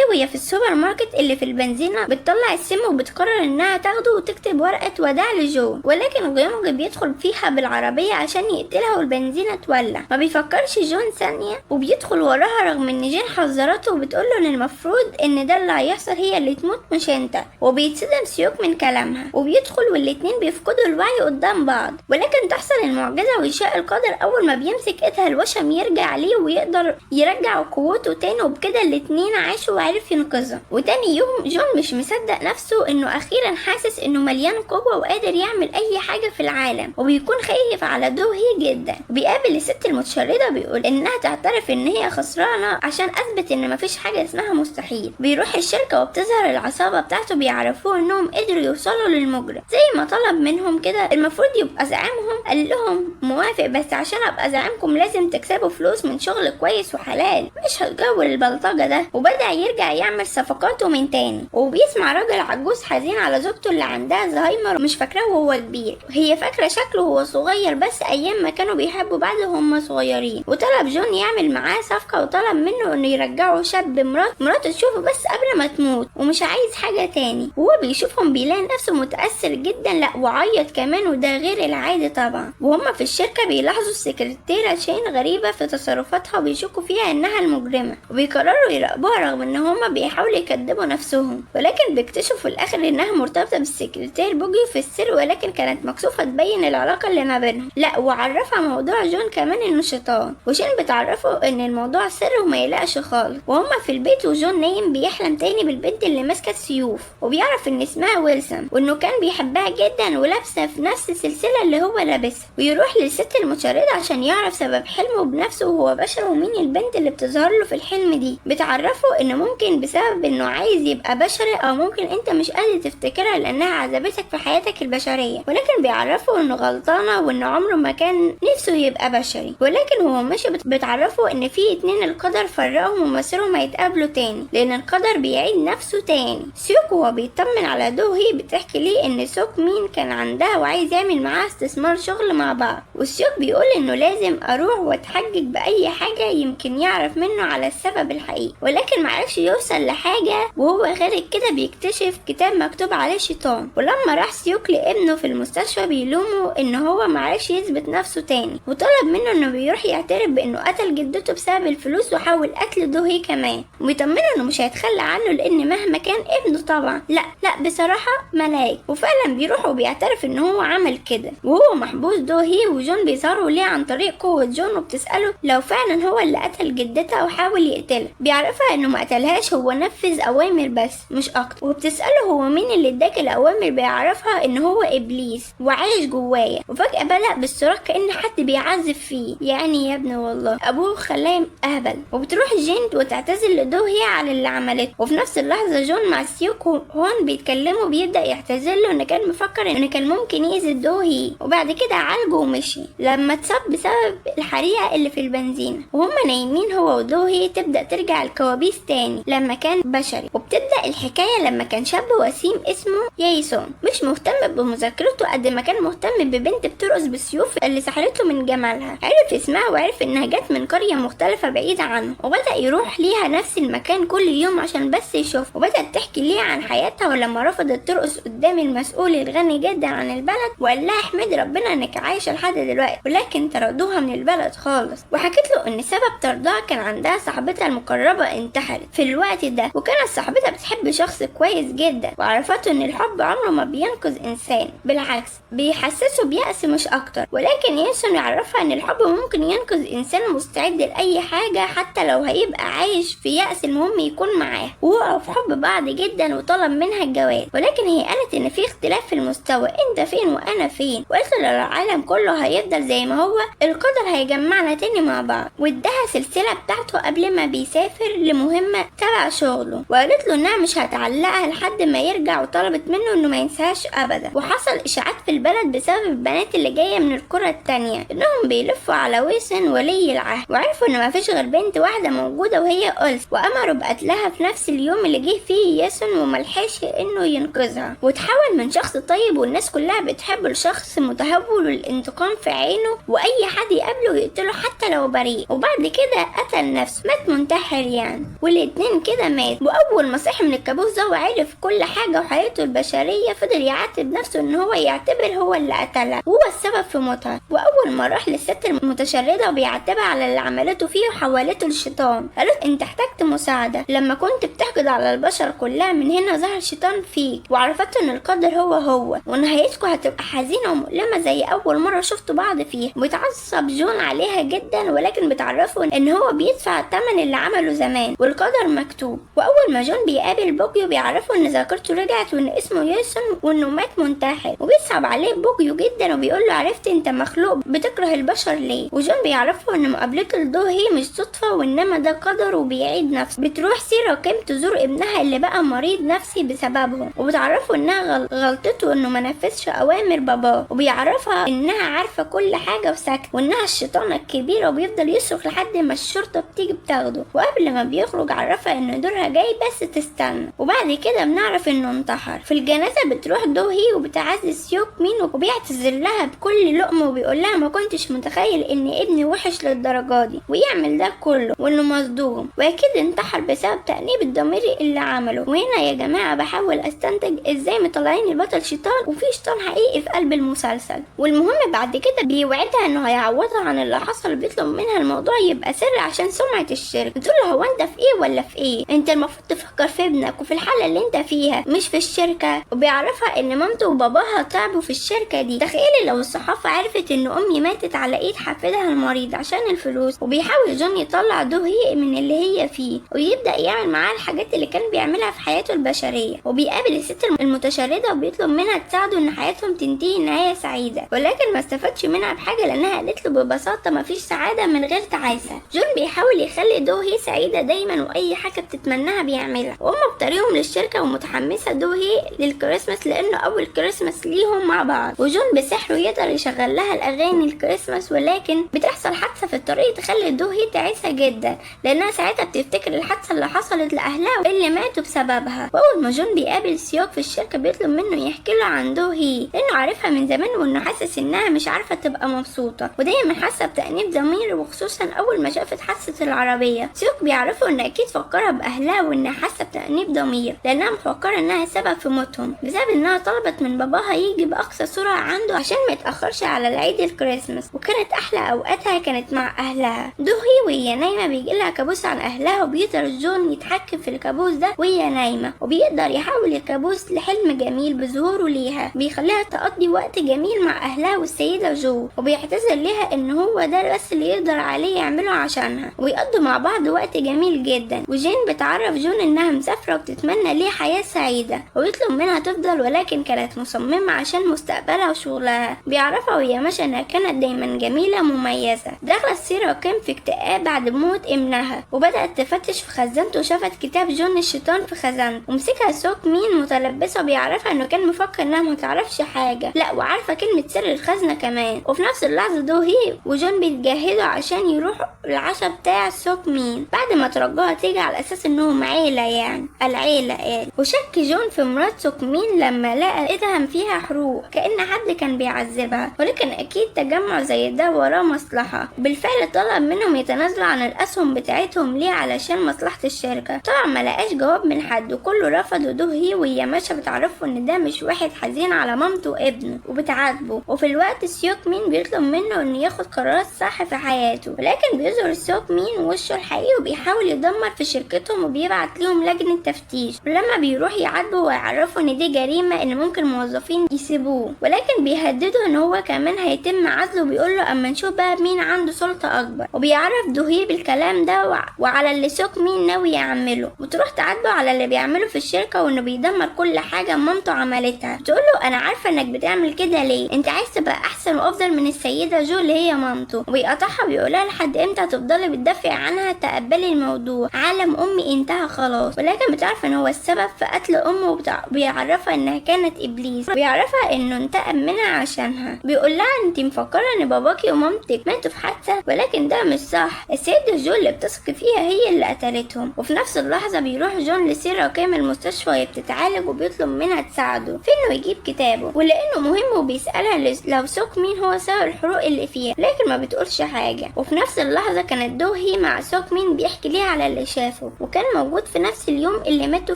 وهي في السوبر ماركت اللي في البنزينة بتطلع السم وبتقرر انها تاخده وتكتب ورقة وداع لجون، ولكن غيونج بيدخل فيها بالعربية عشان يقتلها والبنزينة تولع. ما بيفكرش جون ثانية وبيدخل وراها رغم ان جين حذرته وبتقوله ان المفروض ان ده اللي هيحصل، هي اللي تموت مش انت. وبيتصدم سيوك من كلامها وبيدخل والاتنين بيفقدوا الوعي قدام بعض، ولكن تحصل المعجزة ويشاء القدر اول ما بيمسك ايدها الوشم يرجع ليه ويقدر يرجع قوته تاني، وبكده الاتنين عاشوا وعرف ينقذها. وتاني يوم جون مش مصدق نفسه انه اخيرا حاسس انه مليان قوة وقادر يعمل اي حاجة في العالم، وبيكون خايف على دوهي جدا. وبيقابل الست المتشردة بيقول انها تعترف ان هي خسرانة عشان اثبت ان مفيش حاجة اسمها مستحيل. بيروح الشركة وبتظهر العصابة بتاعته بيعرفوه انهم قدروا يوصلوا للمجرم زي ما طلب منهم كده. المفروض يبقى زعيمهم، قال لهم موافق بس عشان ابقى زعيمكم لازم تكسبوا فلوس من شغل كويس وحلال، مش هتجول البلطجة ده. وبدأ يرجع يعمل صفقاته من تاني، وبيسمع راجل عجوز حزين على زوجته اللي عندها زهايمر ومش فاكراه وهو كبير، وهي فاكرة شكله وهو صغير بس ايام ما كانوا بيحبوا بعض وهم صغيرين. وطلب جون يعمل معاه صفقة وطلب منه انه يرجعه شاب مراته تشوفه بس قبل ما تموت ومش عايز حاجة تاني. وهو بيشوفهم بيلاقي نفسه متأثر جدا، لا وعيط كمان وده غير العادي طبعا. وهم في الشركة بيلاحظوا السكرتيرة شين غريبة في تصرفاتها وبيشكوا فيها انها المجرمة، وبيقرروا يراقبوها رغم ان هما بيحاولوا يكذبوا نفسهم، ولكن بيكتشفوا في الاخر انها مرتبطة بالسكرتير بوجي في السر، ولكن كانت مكسوفة تبين العلاقة اللي ما بينهم. لا وعرفها موضوع جون كمان انه شيطان، وشين بتعرفه ان الموضوع سر وما يلاقش خالص. وهما في البيت وجون نايم بيحلم تاني بالبنت اللي ماسكة سيوف، وبيعرف ان اسمها ويلسون وانه كان بيحبها جدا ولابسة في نفس السلسلة اللي هو لابسها. ويروح للست المتشردة عشان يعرف سبب حلمه بنفسه وهو بشر ومين البنت اللي بتظهر له في الحلم دي. بتعرفه انه ممكن بسبب انه عايز يبقى بشري او ممكن انت مش قادر تفتكرها لانها عذبتك في حياتك البشرية، ولكن بيعرفه انه غلطانة وانه عمره ما كان نفسه يبقى بشري. ولكن هو مش بتعرفه ان في اتنين القدر فرقهم ومصيرهم هيتقابلوا تاني لان القدر بيعيد نفسه تاني. سيوك وهو بيطمن على دوهي بتحكي ليه ان سوك مين كان عندها وعايز يعمل معاها استثمار شغل مع بعض، والسيوك بيقول انه لازم اروح واتحجج باي حاجة يمكن يعرف منه على السبب الحقيقي، ولكن معرفش يوصل لحاجة. وهو خارج كده بيكتشف كتاب مكتوب عليه شيطان، ولما راح سيوك لابنه في المستشفى بيلومه ان هو معرفش يثبت نفسه تاني، وطلب منه انه بيروح يعترف بانه قتل جدته بسبب الفلوس وحاول قتل دوهي كمان، ويطمنه انه مش هيتخلى عنه لان مهما كان ابنه طبعا لا بصراحة ملاك. وفعلا بيروح وبيعترف ان هو عمل كده، وهو محبوس دوهي وجون بيظهروا ليه عن طريق قوة جون وبتسأله لو فعلا هو اللي قتل جدتها وحاول يقتلها. بيعرفها انه ما قتلهاش، هو نفذ اوامر بس مش اكتر. وبتسأله هو مين اللي اداك الاوامر، بيعرفها ان هو ابليس وعايش جوايا. وفجأة بدأ بالصراخ كأن حد بيعذب فيه، يعني يا ابني والله ابوه خلاه اهبل. وبتروح جين وتعتذر لدوهي على اللي عملته، وفي نفس اللحظة جون مع سيوك هون بيتكلموا بيبدأ يعتذر له ان كان مفكر ان كان ممكن يأذي دوهي، وبعد كده عالجه ومشي لما اتصاب بسبب الحريقة اللي في البنزين. وهم نايمين نايمين هو ودوهي تبدأ ترجع الكوابيس تاني لما كان بشري. وبتبدأ الحكاية لما كان شاب وسيم اسمه يايسون مش مهتم بمذاكرته قد ما كان مهتم ببنت بترقص بالسيوف اللي سحرته من جمالها. عرف اسمها وعرف انها جت من قرية مختلفة بعيدة عنه، وبدأ يروح ليها نفس المكان كل يوم عشان بس يشوف. وبدأت تحكي ليها عن حياتها ولما رفضت ترقص قدام المسؤول الغني جدا عن البلد وقال لها احمد ربنا انك عايشة لحد دلوقتي، ولكن طردوها من البلد خالص. وحكت له ان سبب طردها كان عندها صاحبتها المقربة انتحرت في الوقت ده، وكانت صاحبتها بتحب شخص كويس جدا وعرفته ان الحب عمره ما بينقذ انسان، بالعكس بيحسسه بيأس مش اكتر. ولكن ياسون يعرفها ان الحب ممكن ينقذ انسان مستعد لاي حاجة حتى لو هيبقى عايش في يأس، المهم يكون معاه. ووقعوا في حب بعض جدا وطلب منها الجواز، ولكن هي قالت ان في اختلاف في المستوى، انت فين وانا فين. وقالت له لو العالم كله هيفضل زي ما هو القدر هيجمعنا تاني مع بعض. واداها سلسلة بتاعته قبل ما بيسافر لمهمة تبع شغله، وقالت له انها مش هتعلقها لحد ما يرجع، وطلبت منه انه ما ينساهاش ابدا. وحصل اشاعات في البلد بسبب البنات اللي جايه من القرى التانية انهم بيلفوا على ويسن ولي العهد، وعرفوا ان ما فيش غير بنت واحده موجوده وهي ألس، وامروا بقتلها في نفس اليوم اللي جه فيه ياسون وملحقش انه ينقذها. وتحول من شخص طيب والناس كلها بتحبه لشخص متهور والانتقام في عينه، واي حد يقابله يقتله حتى لو بريء. وبعد كده قتل نفسه، مات منتحر يعني. والاتنين كده مات. واول ما صحي من الكابوس ده وعرف كل حاجه وحياته البشريه فضل يعاتب نفسه ان هو يعتبر هو اللي قتلها، هو السبب في موتها. واول ما راح للست المتشرده وبيعتبها على اللي عملته فيه وحولته للشيطان، قالت انت احتجت مساعده لما كنت بتحقد على البشر كلها، من هنا ظهر الشيطان فيك. وعرفته ان القدر هو ونهايتكم هتبقى حزينه ومؤلمه زي اول مره شفتوا بعض فيها. بيتعصب جون عليها جدا، ولكن بتعرفه ان هو بيدفع الثمن اللي عمله زمان والقدر مكتوب. واول ما جون بيقابل بوجيو بيعرفه ان ذاكرته رجعت وان اسمه ياسون وانه مات منتحر، وبيصعب عليه بوجيو جدا وبيقول له عرفت انت مخلوق بتكره البشر ليه. وجون بيعرفه ان مقابلته لدوهي مش صدفه وانما ده قدر وبيعيد نفسه. بتروح سيرا كيم تزور ابنها اللي بقى مريض نفسي بسببهم، وبتعرفه انها غلطته انه ما نفذش اوامر باباه، وبيعرفها انها عارفه كل حاجه وساكته وانها الشيطانه الكبيره، وبيفضل يصرخ لحد ما الشرطه بتيجي بتاخده. وقبل ما بيخرج عرفها ان دورها جاي بس تستنى. وبعد كده بنعرف انه انتحر. في الجنازه بتروح دوهي وبتعزز سيوك مين وبيعتذر لها بكل لقمه وبيقول لها ما كنتش متخيل ان ابني وحش للدرجه دي ويعمل ده كله وانه مصدوم، واكيد انتحر بسبب تأنيب الضمير اللي عمله. وهنا يا جماعه بحاول استنتج ازاي مطلعين البطل شيطان وفي شيطان حقيقي في قلب المسلسل. والمهم بعد كده بيوعدها انه هيعوضها عن اللي حصل، بيطلب منها الموضوع يبقى سر عشان سمعه الشركه. بتقول له هو انت في ايه ولا في ايه؟ انت المفروض تفكر في ابنك وفي الحاله اللي انت فيها مش في الشركه. وبيعرفها ان مامته وباباها تعبوا في الشركه دي. تخيلي لو الصحافه عرفت ان امي ماتت على ايد حفيدها المريض عشان الفلوس. وبيحاول جون يطلع دوهي من اللي هي فيه ويبدا يعمل معاه الحاجات اللي كان بيعملها في حياته البشريه. وبيقابل الست المتشرده وبيطلب منها تساعده ان حياتهم تنتهي نهايه سعيده، ولكن ما استفادش منها بحاجه لانها قالت له ببساطه مفيش سعاده من غير تعاسه. جون بيحاول يخلي دوهي سعيده دايما واي حاجه بتتمناها بيعملها. وهم بطريقهم للشركه ومتحمسه دوهي للكريسماس لانه اول كريسماس ليهم مع بعض. وجون بسحره يقدر يشغل لها الاغاني الكريسماس، ولكن بتحصل حادثه في الطريق تخلي دوهي تعيسه جدا لانها ساعتها بتفتكر الحادثه اللي حصلت لاهلها اللي ماتوا بسببها. واول ما جون بيقابل سيوك في الشركه بيطلب منه يحكي له عن دوهي لانه عارفها من زمان وانه حاسس انها مش عارفه تبقى مبسوطه ودايما حاسه بتأنيب ضمير، وخصوصا اول ما شافت حادثه العربيه. سيوك بيعرفوا ان اكيد فكرها باهلها وانها حاسه بتأنيب ضمير لانها مفكره انها سبب في موتهم بسبب انها طلبت من باباها يجي باقصى سرعه عنده عشان ما يتاخرش على العيد الكريسماس. وكانت احلى اوقاتها كانت مع اهلها. دوهي وهي نايمه بيجي لها كابوس عن اهلها، وبيقدر جون يتحكم في الكابوس ده وهي نايمه، وبيقدر يحول الكابوس لحلم جميل بظهوره ليها بيخليها تقضي وقت جميل مع اهلها والسيده جو. وبيعتذر ليها ان هو ده بس اللي يقدر عليه يعمله عشانها، ويقضوا مع بعض وقت جميل جدا. وجين بتعرف جون انها مسافره وبتتمنى ليه حياه سعيده، ويطلب منها تفضل ولكن كانت مصممه عشان مستقبلها وشغلها. بيعرفها وهي ماشيه انها كانت دايما جميله مميزه. دخلت سيرا كيم في اكتئاب بعد موت ابنها، وبدات تفتش في خزانته وشافت كتاب جون الشيطان في خزانته، ومسكها سوك مين متلبسه. بيعرفها انه كان مفكر انها ما تعرفش حاجه، لا وعارفه كلمه سر الخزنه كمان. وفي نفس اللحظه دوهي وجون بيتجهزوا عشان يروحوا العشاء بتاع سوك مين بعد ما ترجوها تيجي على اساس انهم عيلة، يعني العيلة قال. وشك جون في مرات سوك مين لما لقى ايدها فيها حروق كأن حد كان بيعذبها، ولكن اكيد تجمع زي ده وراه مصلحة. بالفعل طلب منهم يتنازلوا عن الاسهم بتاعتهم ليه علشان مصلحة الشركة. طبعا ما لقاش جواب من حد وكله رفض، ودو هي وهي ماشية بتعرفوا ان ده مش واحد حزين على مامته وابنه وبتعاتبه. وفي الوقت سيوك مين بيطلب منه انه ياخد قرارات صح في حياته، ولكن بيظهر سيوك مين وشه الحقيقي وبيحاول يدمر في شركتهم وبيبعت لهم لجنة تفتيش. ولما بيروح يعاتبوا ويعرفوا ان دي جريمة ان ممكن موظفين يسيبوه، ولكن بيهددوا ان هو كمان هيتم عزله وبيقول له اما نشوف بقى مين عنده سلطة اكبر. وبيعرف دوهي بالكلام ده وعلى اللي سيوك مين ناوي يعمله، وتروح تعاتبه على اللي بيعمله في الشركة وانه بيدمر كل حاجة مامته عملتها. بتقول له انا عارفة انك بتعمل كده ليه، انت عايز تبقى احسن وافضل من السيدة جو اللي هي مامته. وبيقطعها بيقولها لحد امتى هتفضلي بتدافعي عنها، تقبلي الموضوع، عالم امي انتهى خلاص. ولكن بتعرف ان هو السبب في قتل امه وبيعرفها انها كانت ابليس، بيعرفها انه انتقم منها عشانها. بيقول لها انت مفكرة ان باباكي ومامتك ماتوا في حادثة، ولكن ده مش صح، السيدة جو اللي بتثقي فيها هي اللي قتلتهم. وفي نفس اللحظة بيروح جون لسيرا وكام المستشفى وهي بتتعالج وبيطلب منها تساعده في انه يجيب كتابه، ولانه مهم وبيسألها لو سوك مين هو سبب الحروق اللي فيها، لكن ما بتقولش حاجة. وفي نفس اللحظة كانت دوهي مع سوك مين بيحكي ليها على اللي شافه، وكان موجود في نفس اليوم اللي ماتوا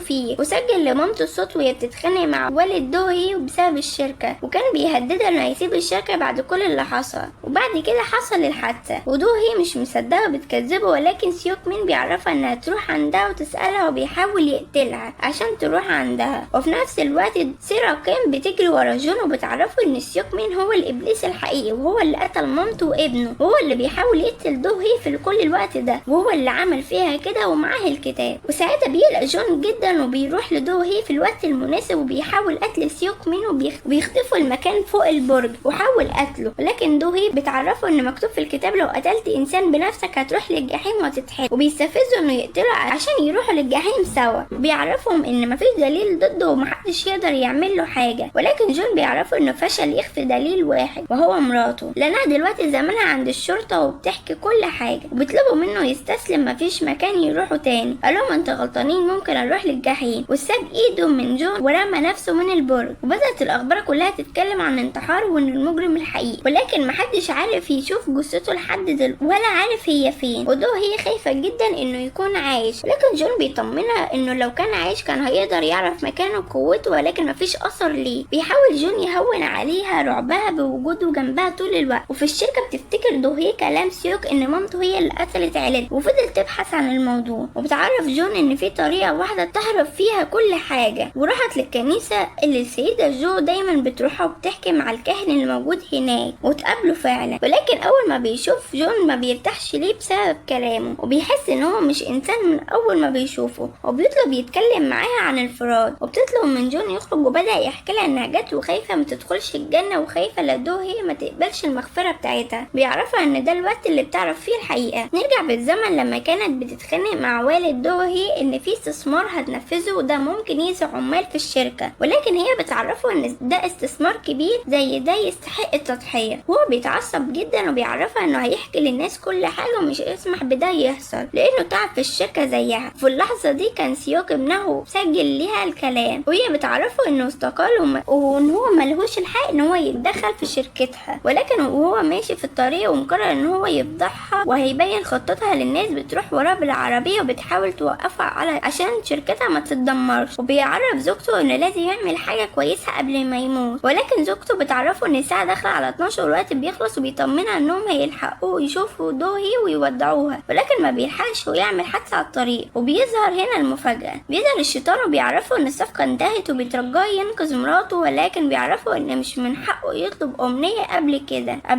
فيه، وسجل لمامته الصوت وهي بتتخانق مع والد دوهي بسبب الشركة، وكان بيهددها انه هيسيب الشركة بعد كل اللي حصل. وبعد كده حصل الحادثة ودوهي مش مصدقة وبتكذبه، ولكن سيوك مين بيعرفها انها تروح عندها وتسألها وبيحاول يقتلها عشان تروح عندها. وفي نفس الوقت سيرا كان بتجري ورا جون وبتعرفه ان سيوك مين هو الابليس الحقيقي، وهو اللي قتل مامته وابنه، وهو اللي بيحاول يقتل دوهي في كل الوقت ده، وهو اللي عمل فيها كده ومعاه الكتاب. وساعتها بيقلق جون جدا وبيروح لدوهي في الوقت المناسب وبيحاول قتل سيوك مين وبيخطفوا المكان فوق البرج وحاول قتله. ولكن دوهي بتعرفه ان مكتوب في الكتاب لو قتلت انسان بنفسك هتروح للجحيم وتتحرق، وبيستفزوا انه يقتله عشان يروحوا للجحيم سوا. بيعرفهم ان مفيش دليل ضده ومحدش يقدر يعمل له حاجه، ولكن جون بيعرفوا انه فشل يخفي دليل واحد وهو مراته، لانها دلوقتي زمانها عند الشرطه وبتحكي كل حاجه، وبيطلبوا منه يستسلم مفيش مكان يروحوا تاني. قال لهم انتوا غلطانين، ممكن اروح للجحيم، وساب ايده من جون ورمى نفسه من البرج. وبدات الاخبار كلها تتكلم عن انتحاره وان المجرم الحقيقي، ولكن محدش عارف يشوف جثته لحد دلوقتي ولا عارف هي فين. هي خايفه جدا انه يكون عايش، لكن جون بيطمنها انه لو كان عايش كان هيقدر يعرف مكانه وقوته، ولكن مفيش اثر ليه. بيحاول جون يهون عليها رعبها بوجوده جنبها طول الوقت. وفي الشركه بتفتكر دوهي كلام سيوك ان مامته هي اللي قتلت عيلته، وفضلت تبحث عن الموضوع. وبتعرف جون ان في طريقه واحده تهرب فيها كل حاجه، وراحت للكنيسه اللي السيده جو دايما بتروحها وبتحكي مع الكاهن الموجود هناك، وتقابله فعلا. ولكن اول ما بيشوف جون ما بيرتاحش ليه بسبب كلامه، وبيحس ان هو مش انسان من اول ما بيشوفه، وبيطلب يتكلم معاها عن الفراد. وبتطلب من جون يخرج، وبدأ يحكي لها انها جت وخايفه ما تدخلش الجنه وخايفه لدو هي ما تقبلش المغفره بتاعتها. بيعرفها ان ده الوقت اللي بتعرف فيه الحقيقه. نرجع بالزمن لما كانت بتتخانق مع والد دوهي ان في استثمار هتنفذه وده ممكن يأذي عمال في الشركه، ولكن هي بتعرفه ان ده استثمار كبير زي ده يستحق التضحيه. هو بيتعصب جدا وبيعرفها انه هيحكي للناس كل حاجه ومش يسمح بده يحصل لانه تعب في الشركه زيها. في اللحظه دي كان سيوك ابنه سجل ليها الكلام، وهي بتعرفه انه استقال وان هو ملهوش الحق ان هو يتدخل في شركتها. ولكن وهو ماشي في الطريق ومقرر ان هو يفضحها وهيبين خطتها للناس، بتروح وراه بالعربيه وبتحاول توقفها عشان شركتها ما تتدمرش. وبيعرف زوجته انه لازم يعمل حاجه كويسه قبل ما يموت، ولكن زوجته بتعرفه ان الساعه داخله على 12 والوقت بيخلص، وبيطمنها انهم هيلحقوا يشوفوا دوهي ويودعوها، ولكن ما بيلحقش ويعمل حادثه على الطريق. وبيظهر هنا المفاجاه، بيظهر الشيطان وبيعرفوا ان الصفقه انتهت وبيترجاه ينقذ مراته، ولكن بيعرفوا ان مش من حقه يطلب امنيه قبل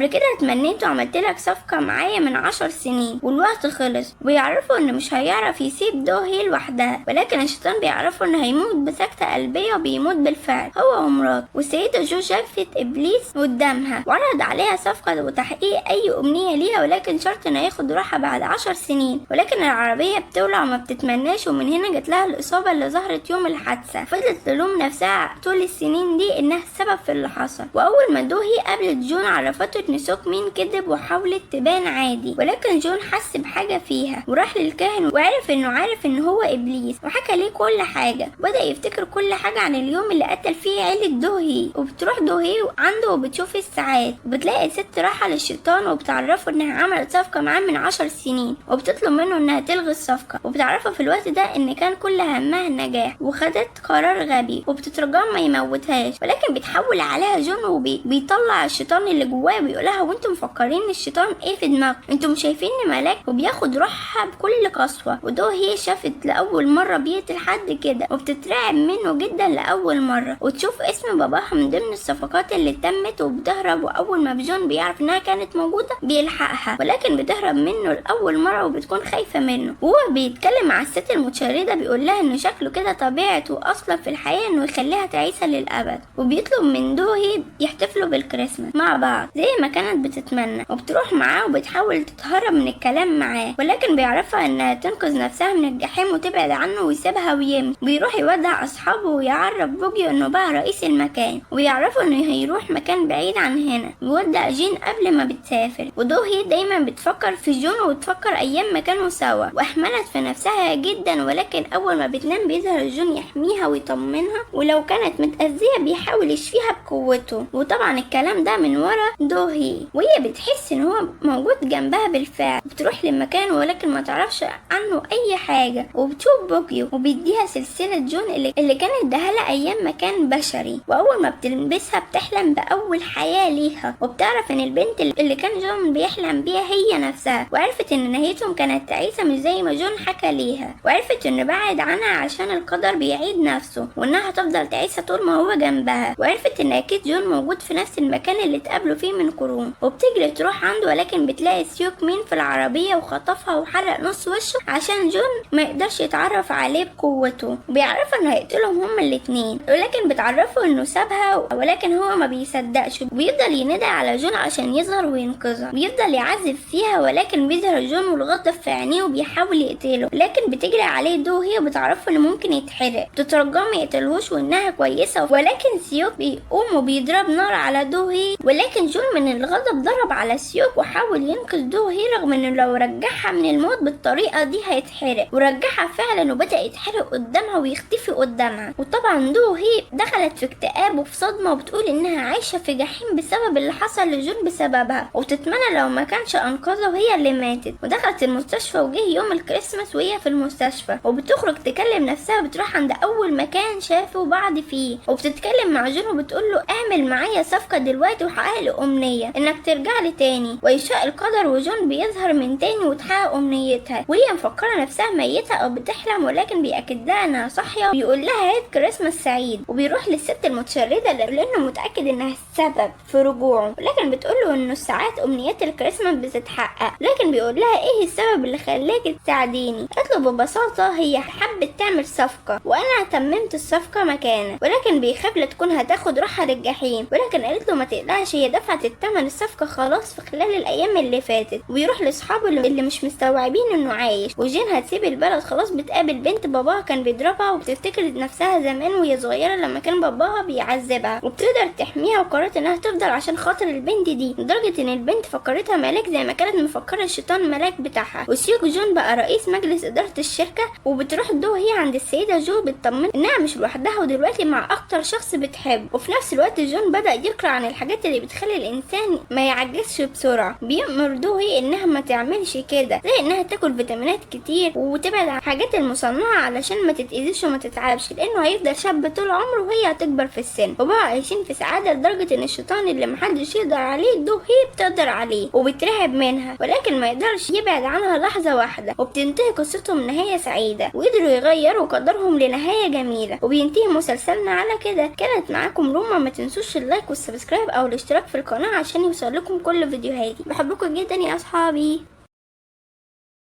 كده اتمنيت وعملت لك صفقه معايا من 10 سنين والوقت خلص. ويعرفوا ان مش هيعرف يسيب دوهي لوحدها، ولكن الشيطان بيعرفوا انه هيموت بسكته قلبيه، وبيموت بالفعل هو ومراته. والسيده جو شافت ابليس قدامها وعرض عليها صفقه وتحقيق اي امنيه ليها، ولكن شرط انه ياخد راحه بعد 10 سنين. ولكن العربيه بتولع وما بتتمناش، ومن هنا جت لها الاصابه اللي ظهرت يوم الحادثه. فضلت تلوم نفسها طول السنين دي انها السبب في اللي حصل. واول ما دوهي قابلت جون عرفته ان سوك مين كذب وحاولت تبان عادي، ولكن جون حس بحاجة فيها وراح للكاهن وعرف ان هو ابليس وحكى ليه كل حاجة. بدأ يفتكر كل حاجة عن اليوم اللي قتل فيه عيلة دوهي. وبتروح دوهي عنده وبتشوف الساعات وبتلاقي ست راحة للشيطان وبتعرفه انها عملت صفقة معاه من 10 سنين وبتطلب منه انها تلغي الصفقة. وبتعرفه في الوقت ده ان كان كل همها النجاح وخدت قرار غبي وبتترجاه ما يموتهاش. ولكن بيتحول عليها جون وبيطلع الشيطان اللي جواه وبيقولها وانتم مفكرين الشيطان ايه في دماغكم؟ انتم شايفيني ملاك؟ وبياخد روحها بكل قسوة. ودوهي شافت لأول مرة بيقتل حد كده وبتترعب منه جدا لأول مرة وتشوف اسم باباها من ضمن الصفقات اللي تمت وبتهرب. وأول ما جون بيعرف انها كانت موجودة بيلحقها ولكن بتهرب منه لأول مرة وبتكون خايفة منه. وهو بيتكلم مع الست المتشردة بيقول لها انه شكله كده طبيعته اصلا في الحياة انه يخليها تعيسة للأبد. وبيطلب من دوهي يحتفلوا بالكريسماس مع بعض زي ما كانت بتتمنى وبتروح معاه وبتحاول تتهرب من الكلام معاه ولكن بيعرفها انها تنقذ نفسها من الجحيم وتبعد عنه ويسيبها ويمشي. بيروح يودع اصحابه ويعرف بوجي انه بقى رئيس المكان ويعرفوا انه هيروح مكان بعيد عن هنا. بيودع جين قبل ما بتسافر. ودوهي دايما بتفكر في جون وتفكر ايام ما كانوا سوا واحملت في نفسها جدا ولكن اول ما بتنام بيظهر جون يحميها ويطمنها ولو كانت متأذية بيحاول يشفيها بقوته. وطبعا الكلام ده من ورا دوهي وهي بتحس ان هو موجود جنبها بالفعل. بتروح للمكان ولكن ما تعرفش عنه اي حاجة وبتشوف بوجي وبيديها سلسلة جون اللي كانت اداها ايام ما كان بشري. واول ما بتلبسها بتحلم باول حياة ليها وبتعرف ان البنت اللي كان جون بيحلم بيها هي نفسها. وعرفت ان نهايتهم كانت تعيسة مش زي ما جون حكى ليها. وعرفت ان بعد عنها عشان القدر بيعيد نفسه وانها هتفضل تعيسة طول ما هو جنبها. وعرفت ان اكيد جون موجود في نفس المكان اللي اتقابلوا فيه من قرون. وبتجري تروح عنده ولكن بتلاقي سيوك مين في العربية وخطفها وحرق نص وشه عشان جون ما يقدرش يتعرف عليه بقوته. وبيعرفوا انه هيقتلهم هما الاتنين ولكن بتعرفه انه سابها ولكن هو ما بيصدقش. بيفضل يندى على جون عشان يظهر وينقذها. بيفضل يعذب فيها ولكن بيظهر جون والغضب في عينيه وبيحاول يقتله لكن بتجري عليه دوهي وبتعرفه انه ممكن يتحرق. بتترجاه ما يقتلهوش وانها كويسة ولكن سيوك بيقوم وبيضرب نار على دوهي ولكن جون من الغضب ضرب على سيوك وحاول ينقذ دوهي رغم انه لو رجعها من الموت بالطريقة دي هيتحرق. ورجعها فعلا وبدأ يتحرق قدامها ويختفي قدامها. وطبعا دوهي دخلت في اكتئاب وفي صدمة وبتقول انها عايشة في جحيم بسبب اللي حصل لجون بسببها وبتتمنى لو ما كانش انقذها وهي اللي ماتت. ودخلت المستشفى وجه يوم الكريسماس وهي في المستشفى وبتخرج تكلم نفسها وبتروح عند اول مكان شافوا بعض فيه وبتتكلم مع جون وبتقول له اعمل معايا صفقة دلوقتي وحقق لي امنية انك ترجع لي تاني. ويشاء القدر وجون بيظهر من تاني وتحقق امنيتها وهي مفكرة نفسها ميتة او بتحلم ولكن بيأكد لها انها صاحية وبيقول لها عيد كريسماس سعيد. وبيروح للست المتشردة لانه متأكد انها السبب في رجوعه ولكن بتقول له انه ساعات امنيات الكريسماس بتتحقق لكن بيقول لها ايه السبب اللي خلاكي تساعديني. قالت له ببساطة هي حبت تعمل صفقة وانا تممت الصفقة مكانها ولكن بيخاف لا تكون هتاخد روحها للجحيم. ولكن قالت له ما تقلقش هي دفعت الثمن الصفقة خلاص في خلال الايام اللي فاتت. ويروح لاصحابه اللي مش مستوعبين انه عايش. وجين هتسيب البلد خلاص بتقابل بنت باباها كان بيضربها وبتفتكر نفسها زمان وهي صغيرة لما كان باباها بيعذبها وبتقدر تحميها وقررت انها تفضل عشان خاطر البنت دي لدرجة ان البنت فكرتها ملاك زي ما كانت مفكرة الشيطان ملاك بتاعها. وسيوك جون بقى رئيس مجلس ادارة الشركة. وبتروح دوهي عند السيدة جو بتطمن انها مش لوحدها ودلوقتي مع اكتر شخص بتحبه. وفي نفس الوقت جون بدأ يقرأ عن الحاجات اللي بتخلي الانسان ما يعجزش بسرعة. بيأمر دوهي انها ما تعملش كده زي انها تاكل فيتامينات كتير وتبعد عن الحاجات المصنعة علشان ما تتأذيش وما تتعبش لانه هيفضل شاب طول عمره وهي هتكبر في السن. وبقى عايشين في سعادة لدرجة ان الشيطان اللي محدش يقدر عليه دوهي بتقدر عليه وبترهب منها ولكن ما يقدرش يبعد عنها لحظة واحدة. وبتنتهي قصتهم نهاية سعيدة وقدروا يغيروا قدرهم لنهاية جميلة. وبينتهي مسلسلنا على كده. كانت معاكم روما. ما تنسوش اللايك والسبسكرايب او الاشتراك في القناة عشان يوصل لكم كل فيديوهاتي. بحبكم جدا يا اصحابي.